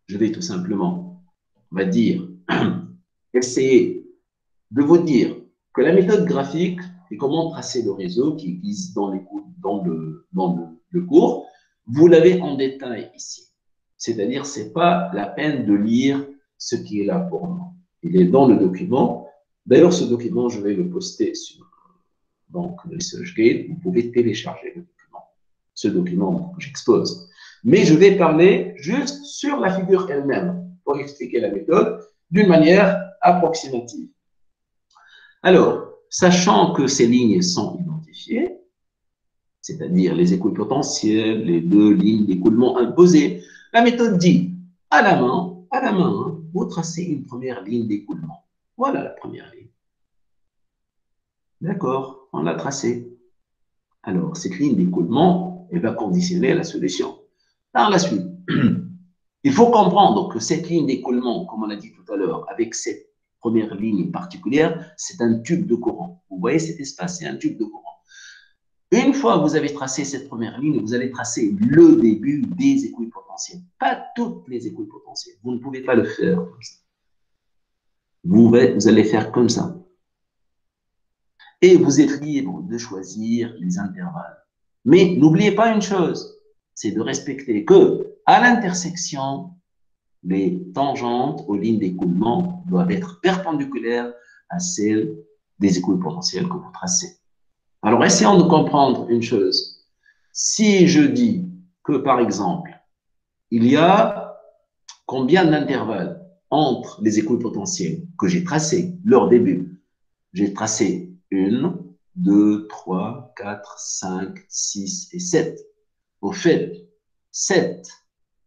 Speaker 1: je vais tout simplement, on va dire, essayer de vous dire que la méthode graphique et comment tracer le réseau qui existe dans le cours, vous l'avez en détail ici. C'est-à-dire, ce n'est pas la peine de lire ce qui est là pour nous. Il est dans le document. D'ailleurs, ce document, je vais le poster donc ResearchGate, vous pouvez télécharger le document, ce document que j'expose. Mais je vais parler juste sur la figure elle-même pour expliquer la méthode d'une manière approximative. Alors, sachant que ces lignes sont identifiées, c'est-à-dire les équipotentiels, les deux lignes d'écoulement imposées, la méthode dit à la main, hein, vous tracez une première ligne d'écoulement. Voilà la première ligne. D'accord, on l'a tracée. Alors, cette ligne d'écoulement, elle va conditionner la solution. Par la suite, il faut comprendre que cette ligne d'écoulement, comme on l'a dit tout à l'heure, avec cette première ligne particulière, c'est un tube de courant. Vous voyez cet espace, c'est un tube de courant. Une fois que vous avez tracé cette première ligne, vous allez tracer le début des équipotentiels. Pas toutes les équipotentiels. Vous ne pouvez pas le faire comme ça. Vous allez faire comme ça. Et vous êtes libre de choisir les intervalles. Mais n'oubliez pas une chose, c'est de respecter que à l'intersection, les tangentes aux lignes d'écoulement doivent être perpendiculaires à celles des équipotentiels que vous tracez. Alors, essayons de comprendre une chose. Si je dis que, par exemple, il y a combien d'intervalles entre les équipotentiels que j'ai tracés, leur début? J'ai tracé 1, 2, 3, 4, 5, 6 et 7. Au fait, 7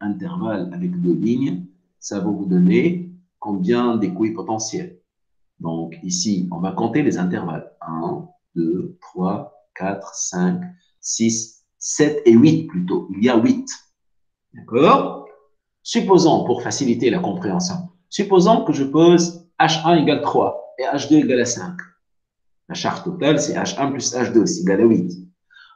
Speaker 1: intervalles avec deux lignes, ça va vous donner combien d'équipotentiels? Donc, ici, on va compter les intervalles. 1, 2, 3, 4, 5, 6, 7 et 8 plutôt. Il y a 8. D'accord? Supposons, pour faciliter la compréhension, supposons que je pose H1 égale 3 et H2 égale à 5. La charge totale, c'est H1 plus H2, c'est égal à 8.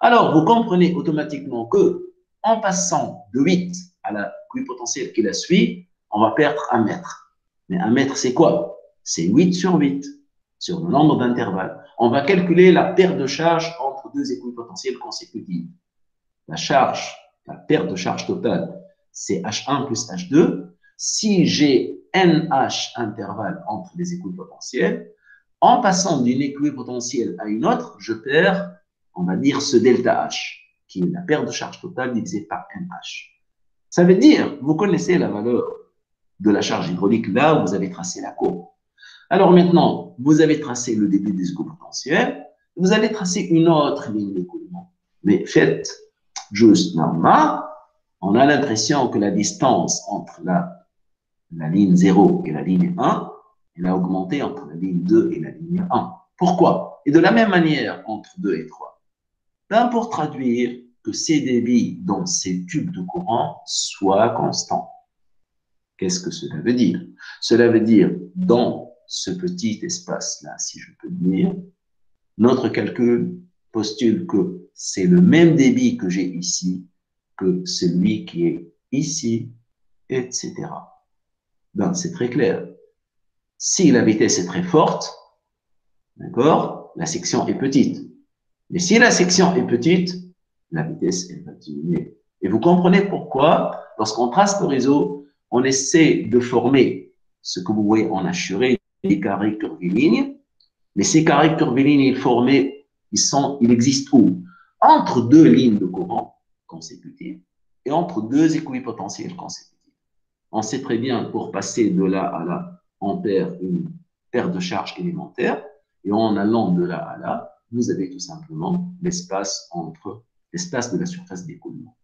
Speaker 1: Alors, vous comprenez automatiquement que, en passant de 8 à la potentielle qui la suit, on va perdre 1 mètre. Mais 1 mètre, c'est quoi? C'est 8 sur 8, sur le nombre d'intervalles. On va calculer la perte de charge entre deux équipotentiels consécutifs. La perte de charge totale, c'est H1 plus H2. Si j'ai NH intervalles entre les équipotentiels, en passant d'une équipotentielle à une autre, je perds, on va dire, ce delta H, qui est la perte de charge totale divisée par NH. Ça veut dire, vous connaissez la valeur de la charge hydraulique là où vous avez tracé la courbe. Alors maintenant, vous avez tracé le début des équipotentiels, vous allez tracer une autre ligne d'écoulement. Mais faites juste normal, on a l'impression que la distance entre la ligne 0 et la ligne 1, elle a augmenté entre la ligne 2 et la ligne 1. Pourquoi? Et de la même manière entre 2 et 3. Ben pour traduire que ces débits dans ces tubes de courant soient constants. Qu'est-ce que cela veut dire? Cela veut dire, dans ce petit espace-là, si je peux dire, notre calcul postule que c'est le même débit que j'ai ici que celui qui est ici, etc. Ben, c'est très clair. Si la vitesse est très forte, d'accord, la section est petite. Mais si la section est petite, la vitesse, elle va diminuer. Et vous comprenez pourquoi, lorsqu'on trace le réseau, on essaie de former ce que vous voyez en assuré, des carrés curvilignes. Mais ces carrés curvilignes formés, ils existent où? Entre deux lignes de courant consécutives et entre deux équipotentiels consécutifs. On sait très bien, pour passer de là à là, on perd une perte de charge élémentaire, et en allant de là à là, vous avez tout simplement l'espace de la surface d'écoulement.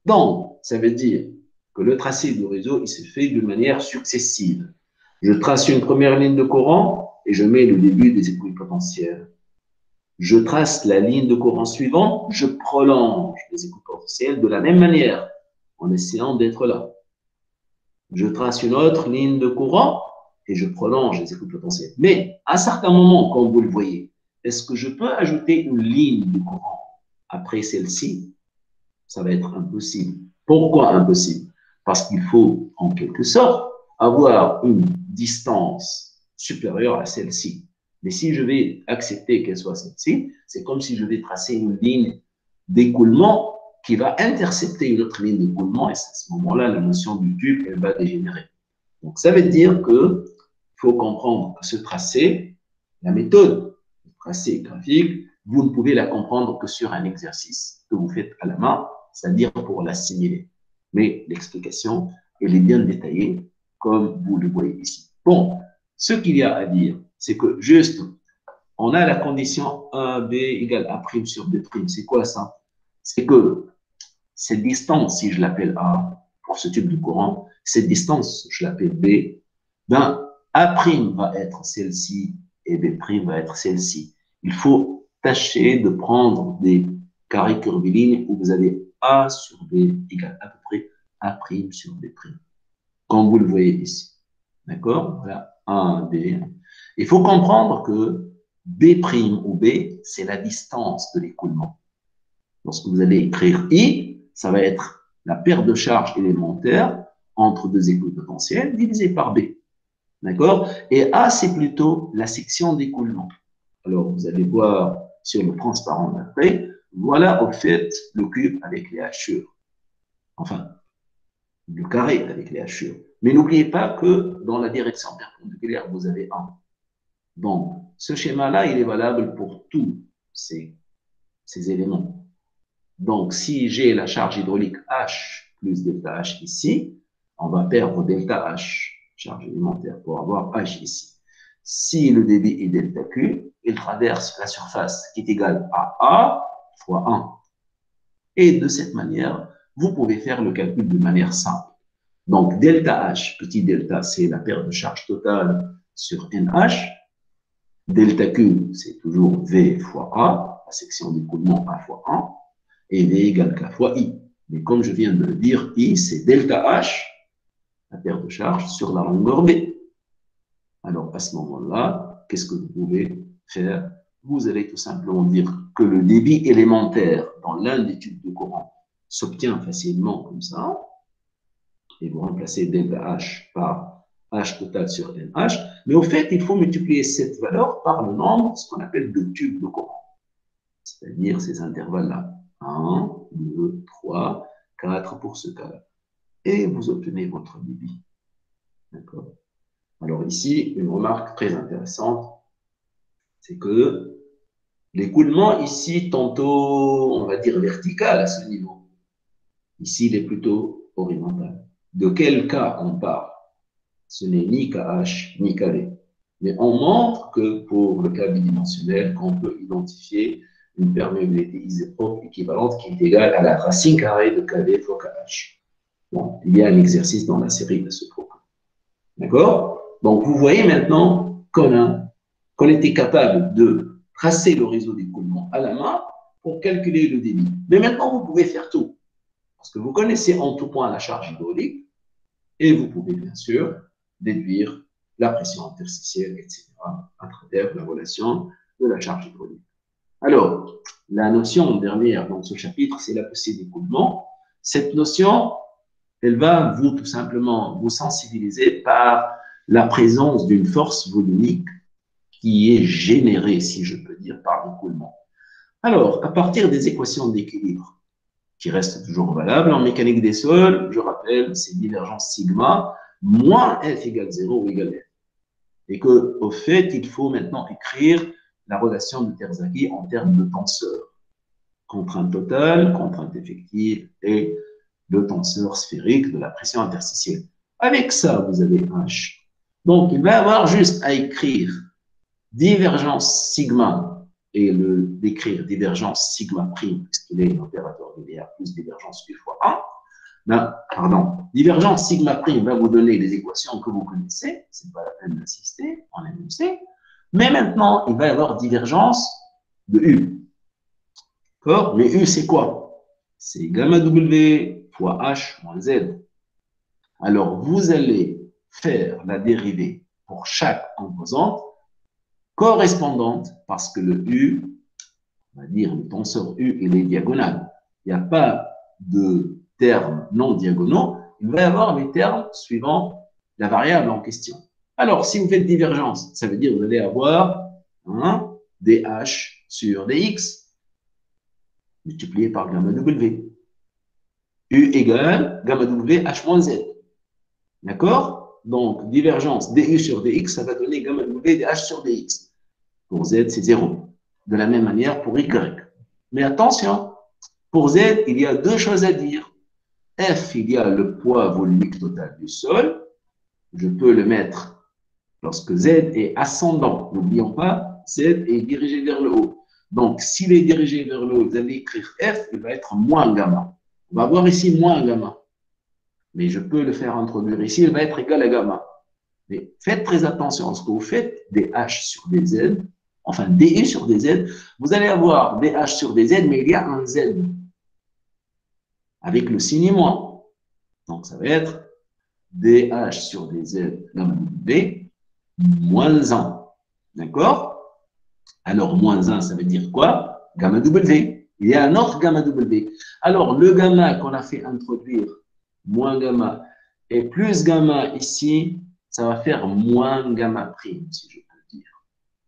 Speaker 1: Donc, ça veut dire que le tracé du réseau, il se fait d'une manière successive. Je trace une première ligne de courant et je mets le début des équipotentiels. Je trace la ligne de courant suivante, je prolonge les équipotentiels de la même manière, en essayant d'être là. Je trace une autre ligne de courant et je prolonge les équipotentiels. Mais à un certain moment, comme vous le voyez, est-ce que je peux ajouter une ligne de courant après celle-ci? Ça va être impossible. Pourquoi impossible? Parce qu'il faut, en quelque sorte, avoir une distance supérieure à celle-ci. Mais si je vais accepter qu'elle soit celle-ci, c'est comme si je vais tracer une ligne d'écoulement qui va intercepter une autre ligne d'écoulement, et à ce moment-là, la notion du tube, elle va dégénérer. Donc, ça veut dire qu'il faut comprendre que ce tracé, la méthode du tracé graphique, vous ne pouvez la comprendre que sur un exercice que vous faites à la main, c'est-à-dire pour l'assimiler. Mais l'explication, elle est bien détaillée, comme vous le voyez ici. Bon, ce qu'il y a à dire, c'est que juste, on a la condition 1b égale a' sur b'. C'est quoi ça? C'est que cette distance, si je l'appelle A pour ce tube de courant, cette distance, je l'appelle B, ben, A' va être celle-ci et B' va être celle-ci. Il faut tâcher de prendre des carrés curvilignes où vous avez A sur B égale à peu près A' sur B', comme vous le voyez ici. D'accord? Voilà, 1, B. Il faut comprendre que B' ou B, c'est la distance de l'écoulement. Lorsque vous allez écrire I, ça va être la paire de charges élémentaires entre deux équipotentiels divisé par B. D'accord? Et A, c'est plutôt la section d'écoulement. Alors, vous allez voir sur le transparent d'après, voilà au fait le cube avec les hachures. Enfin, le carré avec les hachures. Mais n'oubliez pas que dans la direction perpendiculaire, vous avez 1. Donc, ce schéma-là, il est valable pour tous ces éléments. Donc, si j'ai la charge hydraulique H plus delta H ici, on va perdre delta H, charge élémentaire, pour avoir H ici. Si le débit est delta Q, il traverse la surface qui est égale à A fois 1. Et de cette manière, vous pouvez faire le calcul de manière simple. Donc, delta H, petit delta, c'est la paire de charge totale sur NH. Delta Q, c'est toujours V fois A, la section d'écoulement A fois 1. Et V égale K fois I. Mais comme je viens de le dire, I, c'est delta H, la paire de charge, sur la longueur B. Alors, à ce moment-là, qu'est-ce que vous pouvez faire? Vous allez tout simplement dire que le débit élémentaire dans l'un des tubes de courant s'obtient facilement comme ça, et vous remplacez delta H par H total sur NH, mais au fait, il faut multiplier cette valeur par le nombre, ce qu'on appelle de tubes de courant, c'est-à-dire ces intervalles-là. 1, 2, 3, 4 pour ce cas-là. Et vous obtenez votre débit. D'accord? Alors ici, une remarque très intéressante, c'est que l'écoulement ici, tantôt, on va dire vertical à ce niveau. Ici, il est plutôt horizontal. De quel cas on parle? Ce n'est ni KH ni KV. Mais on montre que pour le cas bidimensionnel, qu'on peut identifier une perméabilité isotrope équivalente qui est égale à la racine carrée de KV fois KH. Bon, il y a un exercice dans la série de ce propos. D'accord? Donc, vous voyez maintenant qu'on était capable de tracer le réseau d'écoulement à la main pour calculer le débit. Mais maintenant, vous pouvez faire tout. Parce que vous connaissez en tout point la charge hydraulique et vous pouvez bien sûr déduire la pression interstitielle, etc., à travers la relation de la charge hydraulique. Alors, la notion dernière dans ce chapitre, c'est la poussée d'écoulement. Cette notion, elle va vous tout simplement vous sensibiliser par la présence d'une force volumique qui est générée, si je peux dire, par l'écoulement. Alors, à partir des équations d'équilibre, qui restent toujours valables en mécanique des sols, je rappelle, c'est divergence sigma moins F égale 0 ou égale F. Et qu'au fait, il faut maintenant écrire la relation de Terzaghi en termes de tenseur. Contrainte totale, contrainte effective et le tenseur sphérique de la pression interstitielle. Avec ça, vous avez H. Donc, il va y avoir juste à écrire divergence sigma et d'écrire divergence sigma prime, puisqu'il est un opérateur linéaire plus divergence U fois 1. Ben, pardon, divergence sigma prime va vous donner les équations que vous connaissez, c'est pas la peine d'insister, on a sait. Mais maintenant, il va y avoir divergence de U. D'accord? Mais U, c'est quoi? C'est gamma W fois H moins Z. Alors, vous allez faire la dérivée pour chaque composante correspondante parce que le U, on va dire le tenseur U, il est diagonal. Il n'y a pas de termes non diagonaux. Il va y avoir les termes suivant la variable en question. Alors, si vous faites divergence, ça veut dire que vous allez avoir dH sur dx multiplié par gamma W. U égale gamma W H moins Z. D'accord? Donc, divergence du sur dx, ça va donner gamma W dH sur dx. Pour Z, c'est 0. De la même manière pour Y. Mais attention, pour Z, il y a deux choses à dire. F, il y a le poids volumique total du sol. Je peux le mettre lorsque Z est ascendant. N'oublions pas, Z est dirigé vers le haut. Donc, s'il est dirigé vers le haut, vous allez écrire F, il va être moins gamma. On va voir ici moins gamma. Mais je peux le faire introduire ici, il va être égal à gamma. Mais faites très attention à ce que vous faites, des H sur des Z, enfin DE sur des Z, vous allez avoir des H sur des Z, mais il y a un Z avec le signe moins. Donc, ça va être DH sur des Z gamma W moins 1. D'accord? Alors, moins 1, ça veut dire quoi? Gamma W. Il y a un autre gamma W. Alors, le gamma qu'on a fait introduire, moins gamma, et plus gamma ici, ça va faire moins gamma prime, si je peux dire.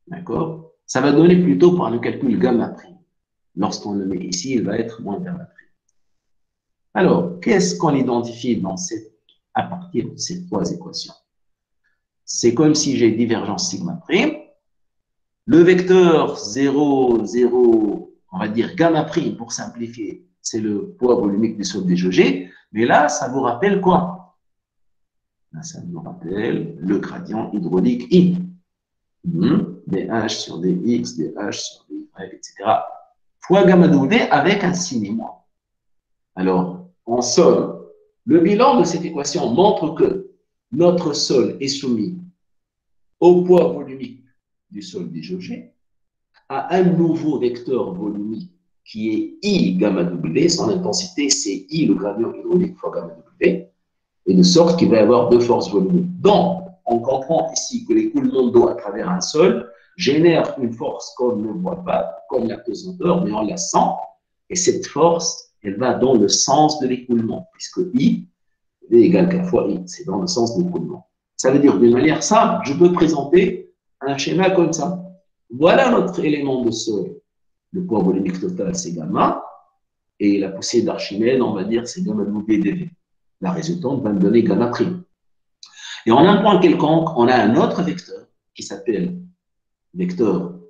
Speaker 1: D'accord? Ça va donner plutôt par le calcul gamma prime. Lorsqu'on le met ici, il va être moins gamma prime. Alors, qu'est-ce qu'on identifie à partir de ces trois équations? C'est comme si j'ai divergence sigma prime. Le vecteur 0, 0, on va dire gamma prime pour simplifier, c'est le poids volumique du sol déjaugé. Mais là, ça vous rappelle quoi? Là, ça nous rappelle le gradient hydraulique I. dH sur dx, dH sur dy, etc. Fois gamma W avec un signe moins. Alors, en somme, le bilan de cette équation montre que notre sol est soumis au poids volumique du sol déjaugé, à un nouveau vecteur volumique qui est I gamma W, son intensité c'est I le gradient hydraulique fois gamma W, et de sorte qu'il va y avoir deux forces volumiques. Donc, on comprend ici que l'écoulement d'eau à travers un sol génère une force qu'on ne voit pas, comme la pesanteur, mais on la sent, et cette force, elle va dans le sens de l'écoulement, puisque I est égal qu'à fois I, c'est dans le sens de l'écoulement. Ça veut dire d'une manière simple, je peux présenter un schéma comme ça. Voilà notre élément de sol. Le poids volumique total, c'est gamma, et la poussée d'Archimède, on va dire, c'est gamma W. La résultante va me donner gamma prime. Et en un point quelconque, on a un autre vecteur qui s'appelle vecteur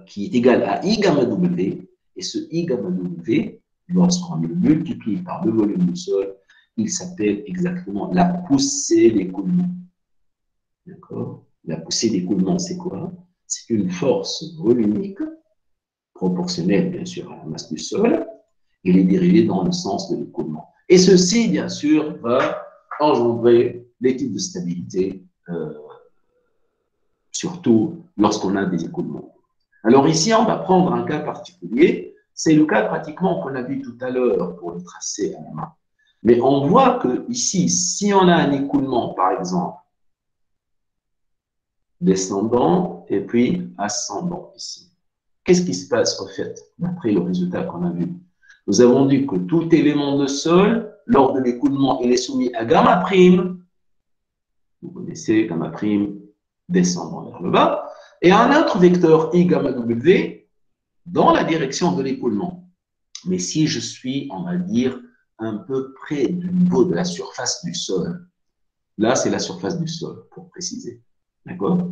Speaker 1: qui est égal à I gamma W, et ce I gamma W, lorsqu'on le multiplie par le volume du sol, il s'appelle exactement la poussée d'écoulement. D'accord? La poussée d'écoulement, c'est quoi? C'est une force volumique, proportionnelle bien sûr à la masse du sol, il est dirigé dans le sens de l'écoulement. Et ceci, bien sûr, va engendrer les types de stabilité, surtout lorsqu'on a des écoulements. Alors ici, on va prendre un cas particulier. C'est le cas pratiquement qu'on a vu tout à l'heure pour le tracer à la main. Mais on voit que ici, si on a un écoulement, par exemple, descendant et puis ascendant ici, qu'est-ce qui se passe au fait, d'après le résultat qu'on a vu? Nous avons dit que tout élément de sol, lors de l'écoulement, il est soumis à gamma prime. Vous connaissez gamma prime descendant vers le bas. Et un autre vecteur I gamma W dans la direction de l'écoulement. Mais si je suis, on va dire, un peu près du niveau de la surface du sol, là, c'est la surface du sol, pour préciser. D'accord?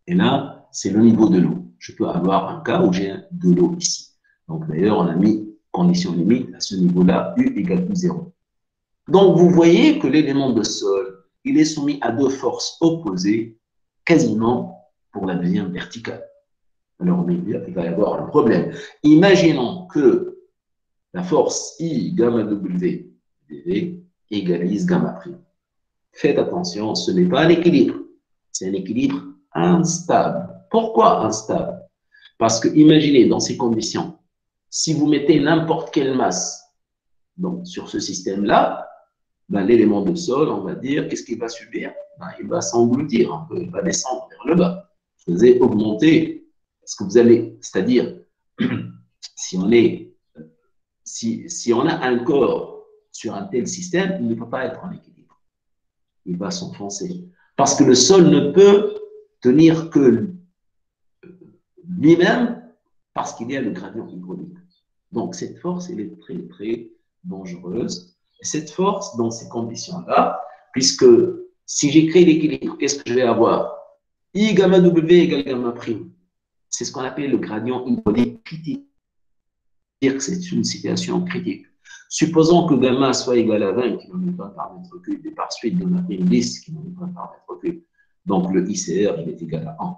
Speaker 1: Et là, c'est le niveau de l'eau. Je peux avoir un cas où j'ai de l'eau ici. Donc, d'ailleurs, on a mis condition limite à ce niveau-là, U égale U0. Donc, vous voyez que l'élément de sol, il est soumis à deux forces opposées, quasiment pour la deuxième verticale. Alors, il va y avoir un problème. Imaginons que la force I gamma W dV égalise gamma prime. Faites attention, ce n'est pas un équilibre. C'est un équilibre instable. Pourquoi instable? Parce que imaginez dans ces conditions, si vous mettez n'importe quelle masse donc, sur ce système-là, ben, l'élément de sol, on va dire, qu'est-ce qu'il va subir? Ben, il va s'engloutir un peu, il va descendre vers le bas. Vous allez augmenter ce que vous allez, c'est-à-dire, si on a un corps sur un tel système, il ne peut pas être en équilibre. Il va s'enfoncer. Parce que le sol ne peut tenir que lui-même parce qu'il y a le gradient hydraulique. Donc, cette force, elle est très, très dangereuse. Et cette force, dans ces conditions-là, puisque si j'écris l'équilibre, qu'est-ce que je vais avoir? I gamma W égale gamma prime. C'est ce qu'on appelle le gradient hydraulique critique. C'est-à-dire que c'est une situation critique. Supposons que gamma soit égal à 20 km par mètre cube et par suite gamma prime 10 km par mètre cube. Donc le ICR il est égal à 1.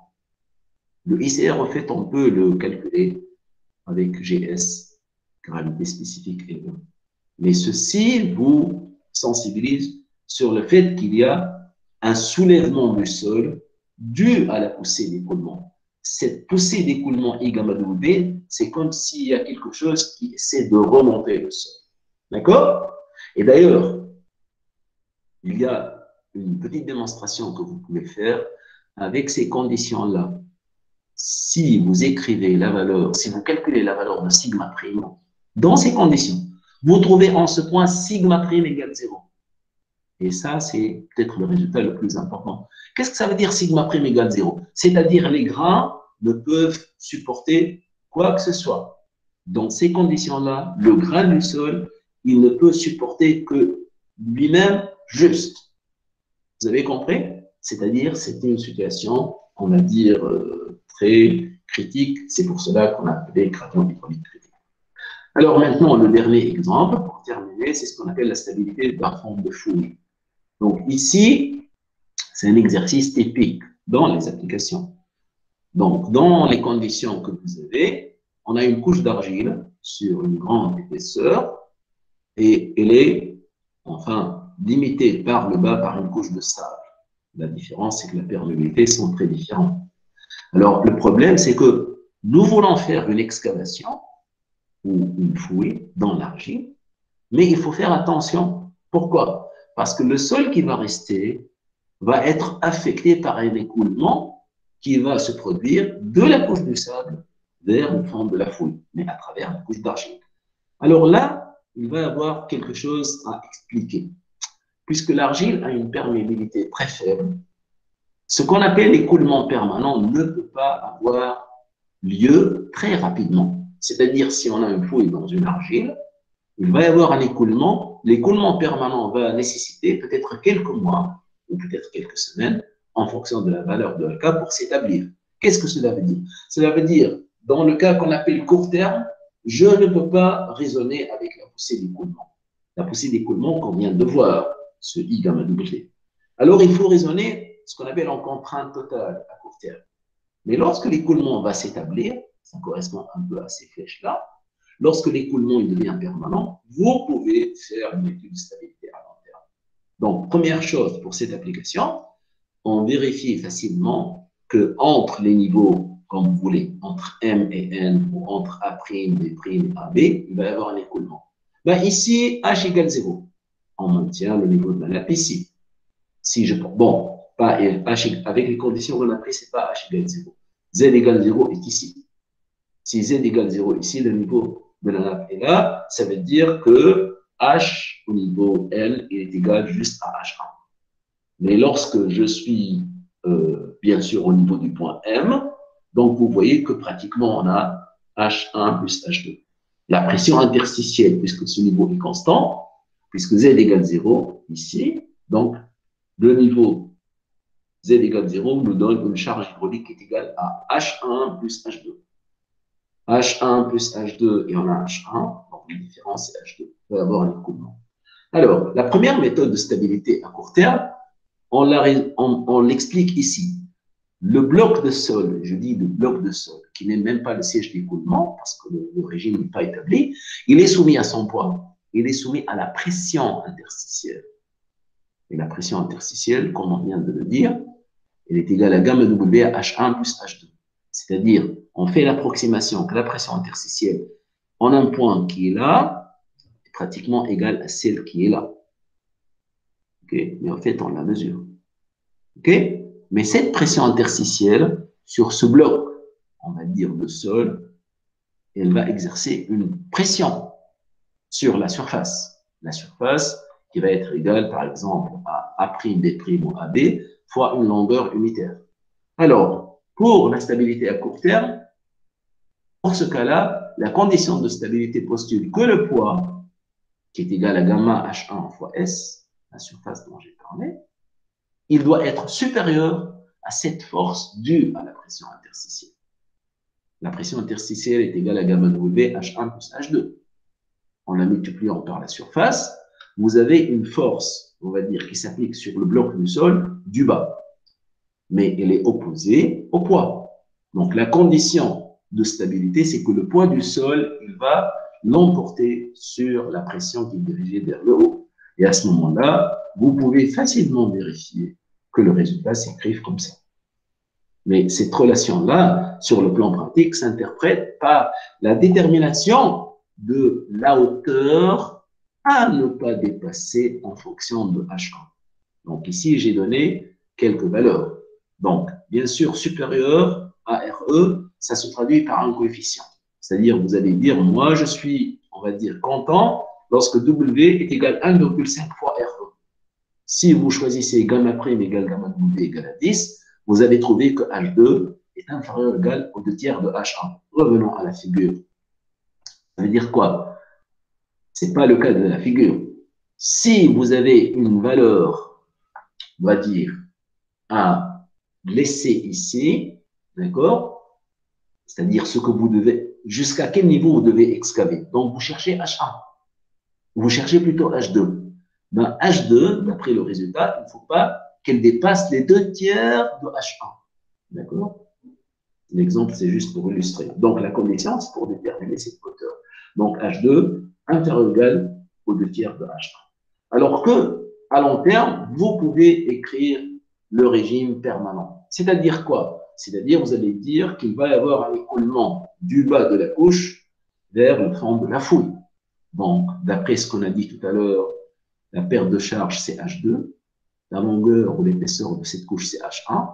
Speaker 1: Le ICR, en fait, on peut le calculer avec GS, gravité spécifique et E. Mais ceci vous sensibilise sur le fait qu'il y a un soulèvement du sol dû à la poussée d'écoulement. Cette poussée d'écoulement I gamma W, c'est comme s'il y a quelque chose qui essaie de remonter le sol. D'accord? Et d'ailleurs, il y a une petite démonstration que vous pouvez faire avec ces conditions-là. Si vous écrivez la valeur, si vous calculez la valeur de sigma prime, dans ces conditions, vous trouvez en ce point sigma prime égale 0. Et ça, c'est peut-être le résultat le plus important. Qu'est-ce que ça veut dire sigma prime égale 0? C'est-à-dire les grains ne peuvent supporter quoi que ce soit. Dans ces conditions-là, le grain du sol, il ne peut supporter que lui-même juste. Vous avez compris? C'est-à-dire, c'était une situation, on va dire, très critique. C'est pour cela qu'on a appelé gradient hydraulique critique. Alors maintenant, le dernier exemple, pour terminer, c'est ce qu'on appelle la stabilité d'un fond de fouille. Donc ici, c'est un exercice typique dans les applications. Donc, dans les conditions que vous avez, on a une couche d'argile sur une grande épaisseur et elle est, enfin, limitée par le bas par une couche de sable. La différence, c'est que la perméabilité sont très différentes. Alors, le problème, c'est que nous voulons faire une excavation ou une fouille dans l'argile, mais il faut faire attention. Pourquoi? Parce que le sol qui va rester va être affecté par un écoulement qui va se produire de la couche du sable vers le fond de la fouille, mais à travers la couche d'argile. Alors là, il va y avoir quelque chose à expliquer. Puisque l'argile a une perméabilité très faible, ce qu'on appelle l'écoulement permanent ne peut pas avoir lieu très rapidement. C'est-à-dire, si on a une fouille dans une argile, il va y avoir un écoulement. L'écoulement permanent va nécessiter peut-être quelques mois ou peut-être quelques semaines en fonction de la valeur de la cas pour s'établir. Qu'est-ce que cela veut dire? Cela veut dire, dans le cas qu'on appelle court terme, je ne peux pas raisonner avec la poussée d'écoulement. La poussée d'écoulement qu'on vient de voir, ce I gamma W. Alors, il faut raisonner ce qu'on appelle en contrainte totale à court terme. Mais lorsque l'écoulement va s'établir, ça correspond un peu à ces flèches-là, lorsque l'écoulement devient permanent, vous pouvez faire une étude de stabilité à long terme. Donc, première chose pour cette application, on vérifie facilement que entre les niveaux, comme vous voulez, entre M et N ou entre A', B', AB, il va y avoir un écoulement. Ben ici, H égale 0. On maintient le niveau de la nappe ici. Si je, bon, pas H, avec les conditions qu'on a prises, c'est pas H égale 0. Z égale 0 est ici. Si Z égale 0 ici, le niveau de la nappe est là, ça veut dire que H au niveau L est égal juste à H1. Mais lorsque je suis, bien sûr, au niveau du point M, donc vous voyez que pratiquement on a H1 plus H2. La pression interstitielle, puisque ce niveau est constant, puisque Z égale 0 ici, donc le niveau Z égale 0 nous donne une charge hydraulique qui est égale à H1 plus H2. H1 plus H2 et on a H1, donc la différence c'est H2. On va avoir un écoulement. Alors, la première méthode de stabilité à court terme, on l'explique ici. Le bloc de sol, je dis le bloc de sol, qui n'est même pas le siège d'écoulement, parce que le régime n'est pas établi, il est soumis à son poids. Il est soumis à la pression interstitielle. Et la pression interstitielle, comme on vient de le dire, elle est égale à gamma W à H1 plus H2. C'est-à-dire, on fait l'approximation que la pression interstitielle en un point qui est là est pratiquement égale à celle qui est là. Okay? Mais en fait, on la mesure. Okay? Mais cette pression interstitielle, sur ce bloc, on va dire de sol, elle va exercer une pression sur la surface. La surface qui va être égale, par exemple, à A', B' ou AB, fois une longueur unitaire. Alors, pour la stabilité à court terme, pour ce cas-là, la condition de stabilité postule que le poids, qui est égal à gamma H1 fois S, la surface dont j'ai parlé, il doit être supérieur à cette force due à la pression interstitielle. La pression interstitielle est égale à gamma W H1 plus H2. En la multipliant par la surface, vous avez une force, on va dire, qui s'applique sur le bloc du sol du bas. Mais elle est opposée au poids. Donc, la condition de stabilité, c'est que le poids du sol, il va l'emporter sur la pression qui est dirigée vers le haut. Et à ce moment-là, vous pouvez facilement vérifier que le résultat s'écrive comme ça. Mais cette relation-là, sur le plan pratique, s'interprète par la détermination de la hauteur à ne pas dépasser en fonction de H1. Donc ici, j'ai donné quelques valeurs. Donc, bien sûr, supérieur à RE, ça se traduit par un coefficient. C'est-à-dire, vous allez dire, moi, je suis, on va dire, content lorsque W est égal à 1,5 fois RE. Si vous choisissez gamma prime égale gamma W égale à 10, vous allez trouver que H2 est inférieur ou égal aux 2 tiers de H1. Revenons à la figure. Ça veut dire quoi? Ce n'est pas le cas de la figure. Si vous avez une valeur, on va dire, à laisser ici, d'accord? C'est-à-dire ce que vous devez, jusqu'à quel niveau vous devez excaver. Donc, vous cherchez H1. Vous cherchez plutôt H2. Ben, H2, d'après le résultat, il ne faut pas qu'elle dépasse les 2 tiers de H1. D'accord? L'exemple, c'est juste pour illustrer. Donc, la condition, c'est pour déterminer cette hauteur. Donc, H2, inférieur ou égal aux 2 tiers de H1. Alors que, à long terme, vous pouvez écrire le régime permanent. C'est-à-dire quoi? C'est-à-dire, vous allez dire qu'il va y avoir un écoulement du bas de la couche vers le fond de la fouille. Donc, d'après ce qu'on a dit tout à l'heure, la perte de charge, c'est H2. La longueur ou l'épaisseur de cette couche, c'est H1.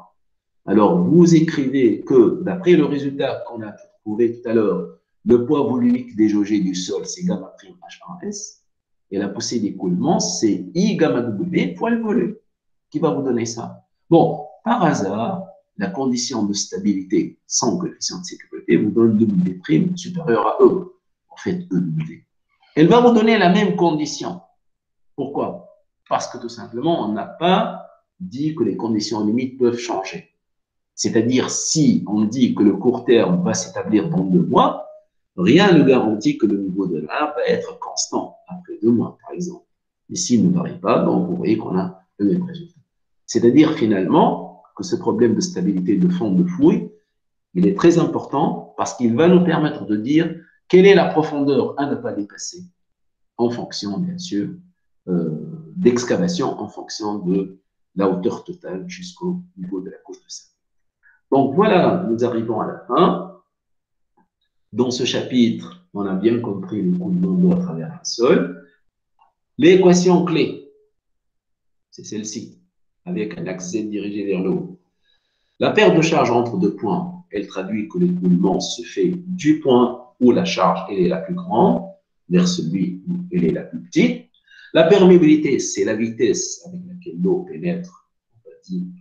Speaker 1: Alors, vous écrivez que, d'après le résultat qu'on a trouvé tout à l'heure, le poids volumique déjaugé du sol, c'est gamma prime H1S. Et la poussée d'écoulement, c'est I gamma W fois le volume. Qui va vous donner ça? Bon, par hasard, la condition de stabilité sans coefficient de sécurité vous donne W prime supérieur à E. En fait, EW. Elle va vous donner la même condition. Pourquoi? Parce que tout simplement, on n'a pas dit que les conditions limites peuvent changer. C'est-à-dire, si on dit que le court terme va s'établir dans 2 mois, rien ne garantit que le niveau de l'A va être constant après 2 mois, par exemple. Et s'il ne varie pas, donc vous voyez qu'on a le même résultat. C'est-à-dire, finalement, que ce problème de stabilité de fond de fouille, il est très important parce qu'il va nous permettre de dire quelle est la profondeur à ne pas dépasser en fonction, bien sûr, d'excavation, en fonction de la hauteur totale jusqu'au niveau de la couche de sable. Donc voilà, nous arrivons à la fin. Dans ce chapitre, on a bien compris le coulement d'eau à travers un sol. L'équation clé, c'est celle-ci, avec un axe Z dirigé vers le haut. La perte de charge entre 2 points, elle traduit que l'écoulement se fait du point où la charge elle est la plus grande vers celui où elle est la plus petite. La perméabilité, c'est la vitesse avec laquelle l'eau pénètre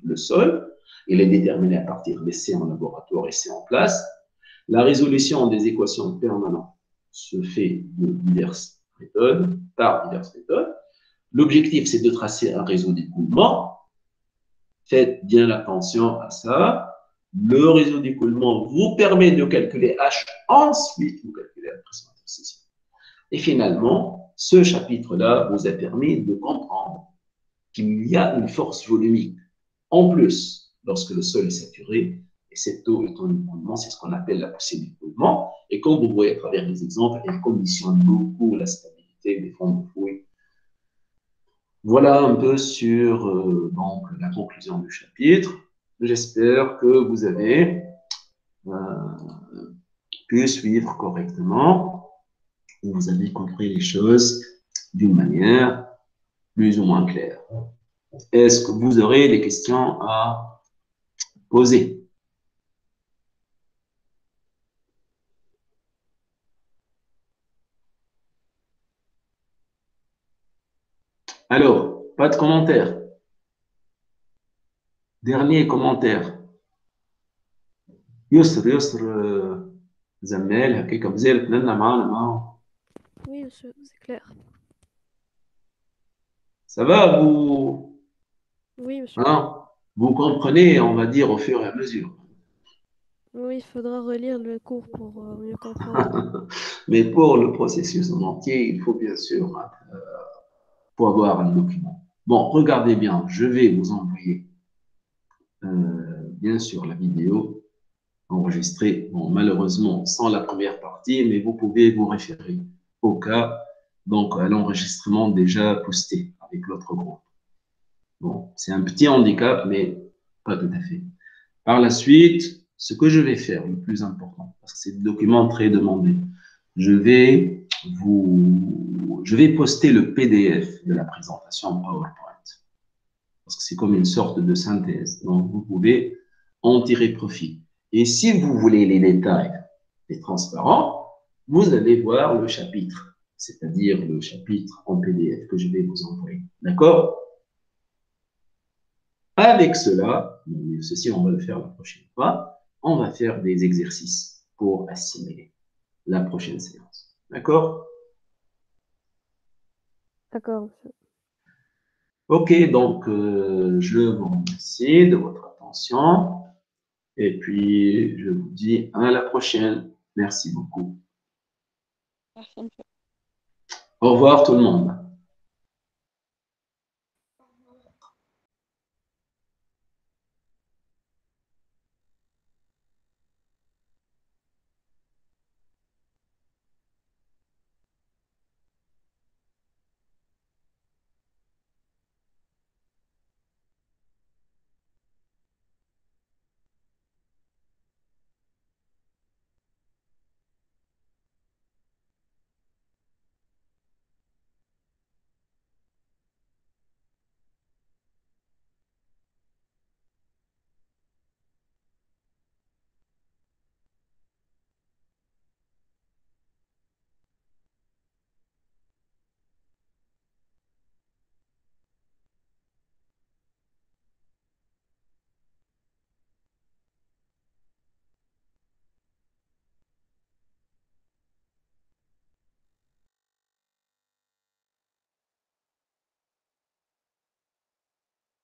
Speaker 1: le sol. Elle est déterminée à partir d'essais en laboratoire, essais en classe. La résolution des équations permanentes se fait par diverses méthodes. L'objectif, c'est de tracer un réseau d'écoulement. Faites bien attention à ça. Le réseau d'écoulement vous permet de calculer H. Ensuite, vous calculez la pression interstitielle. Et finalement, ce chapitre-là vous a permis de comprendre qu'il y a une force volumique en plus lorsque le sol est saturé. Et cette eau est en écoulement, c'est ce qu'on appelle la poussée d'écoulement. Et comme vous voyez à travers les exemples, elle conditionne beaucoup la stabilité des fonds de fouille. Voilà un peu sur donc, la conclusion du chapitre. J'espère que vous avez pu suivre correctement et vous avez compris les choses d'une manière plus ou moins claire. Est-ce que vous aurez des questions à poser? Alors, pas de commentaires. Dernier commentaire. يسر زمال هكاك مازال فننا معانا معاهم.
Speaker 2: Oui, monsieur, c'est clair.
Speaker 1: Ça va, vous,
Speaker 2: Oui, monsieur.
Speaker 1: hein, vous comprenez, on va dire, au fur et à mesure.
Speaker 2: Oui, il faudra relire le cours pour mieux comprendre.
Speaker 1: Mais pour le processus en entier, il faut bien sûr faut avoir un document. Bon, regardez bien, je vais vous envoyer bien sûr la vidéo enregistrée, bon, malheureusement sans la première partie, mais vous pouvez vous référer au cas, donc à l'enregistrement déjà posté avec l'autre groupe. Bon, c'est un petit handicap, mais pas tout à fait. Par la suite, ce que je vais faire, le plus important, parce que c'est le document très demandé, je vais poster le PDF de la présentation PowerPoint, parce que c'est comme une sorte de synthèse. Donc, vous pouvez en tirer profit. Et si vous voulez les détails et transparents, vous allez voir le chapitre, c'est-à-dire le chapitre en PDF que je vais vous envoyer. D'accord? Avec cela, ceci on va le faire la prochaine fois, on va faire des exercices pour assimiler la prochaine séance. D'accord?
Speaker 2: D'accord, monsieur.
Speaker 1: Ok, donc je vous remercie de votre attention et puis je vous dis à la prochaine. Merci beaucoup.
Speaker 3: Merci, monsieur.
Speaker 1: Au revoir tout le monde.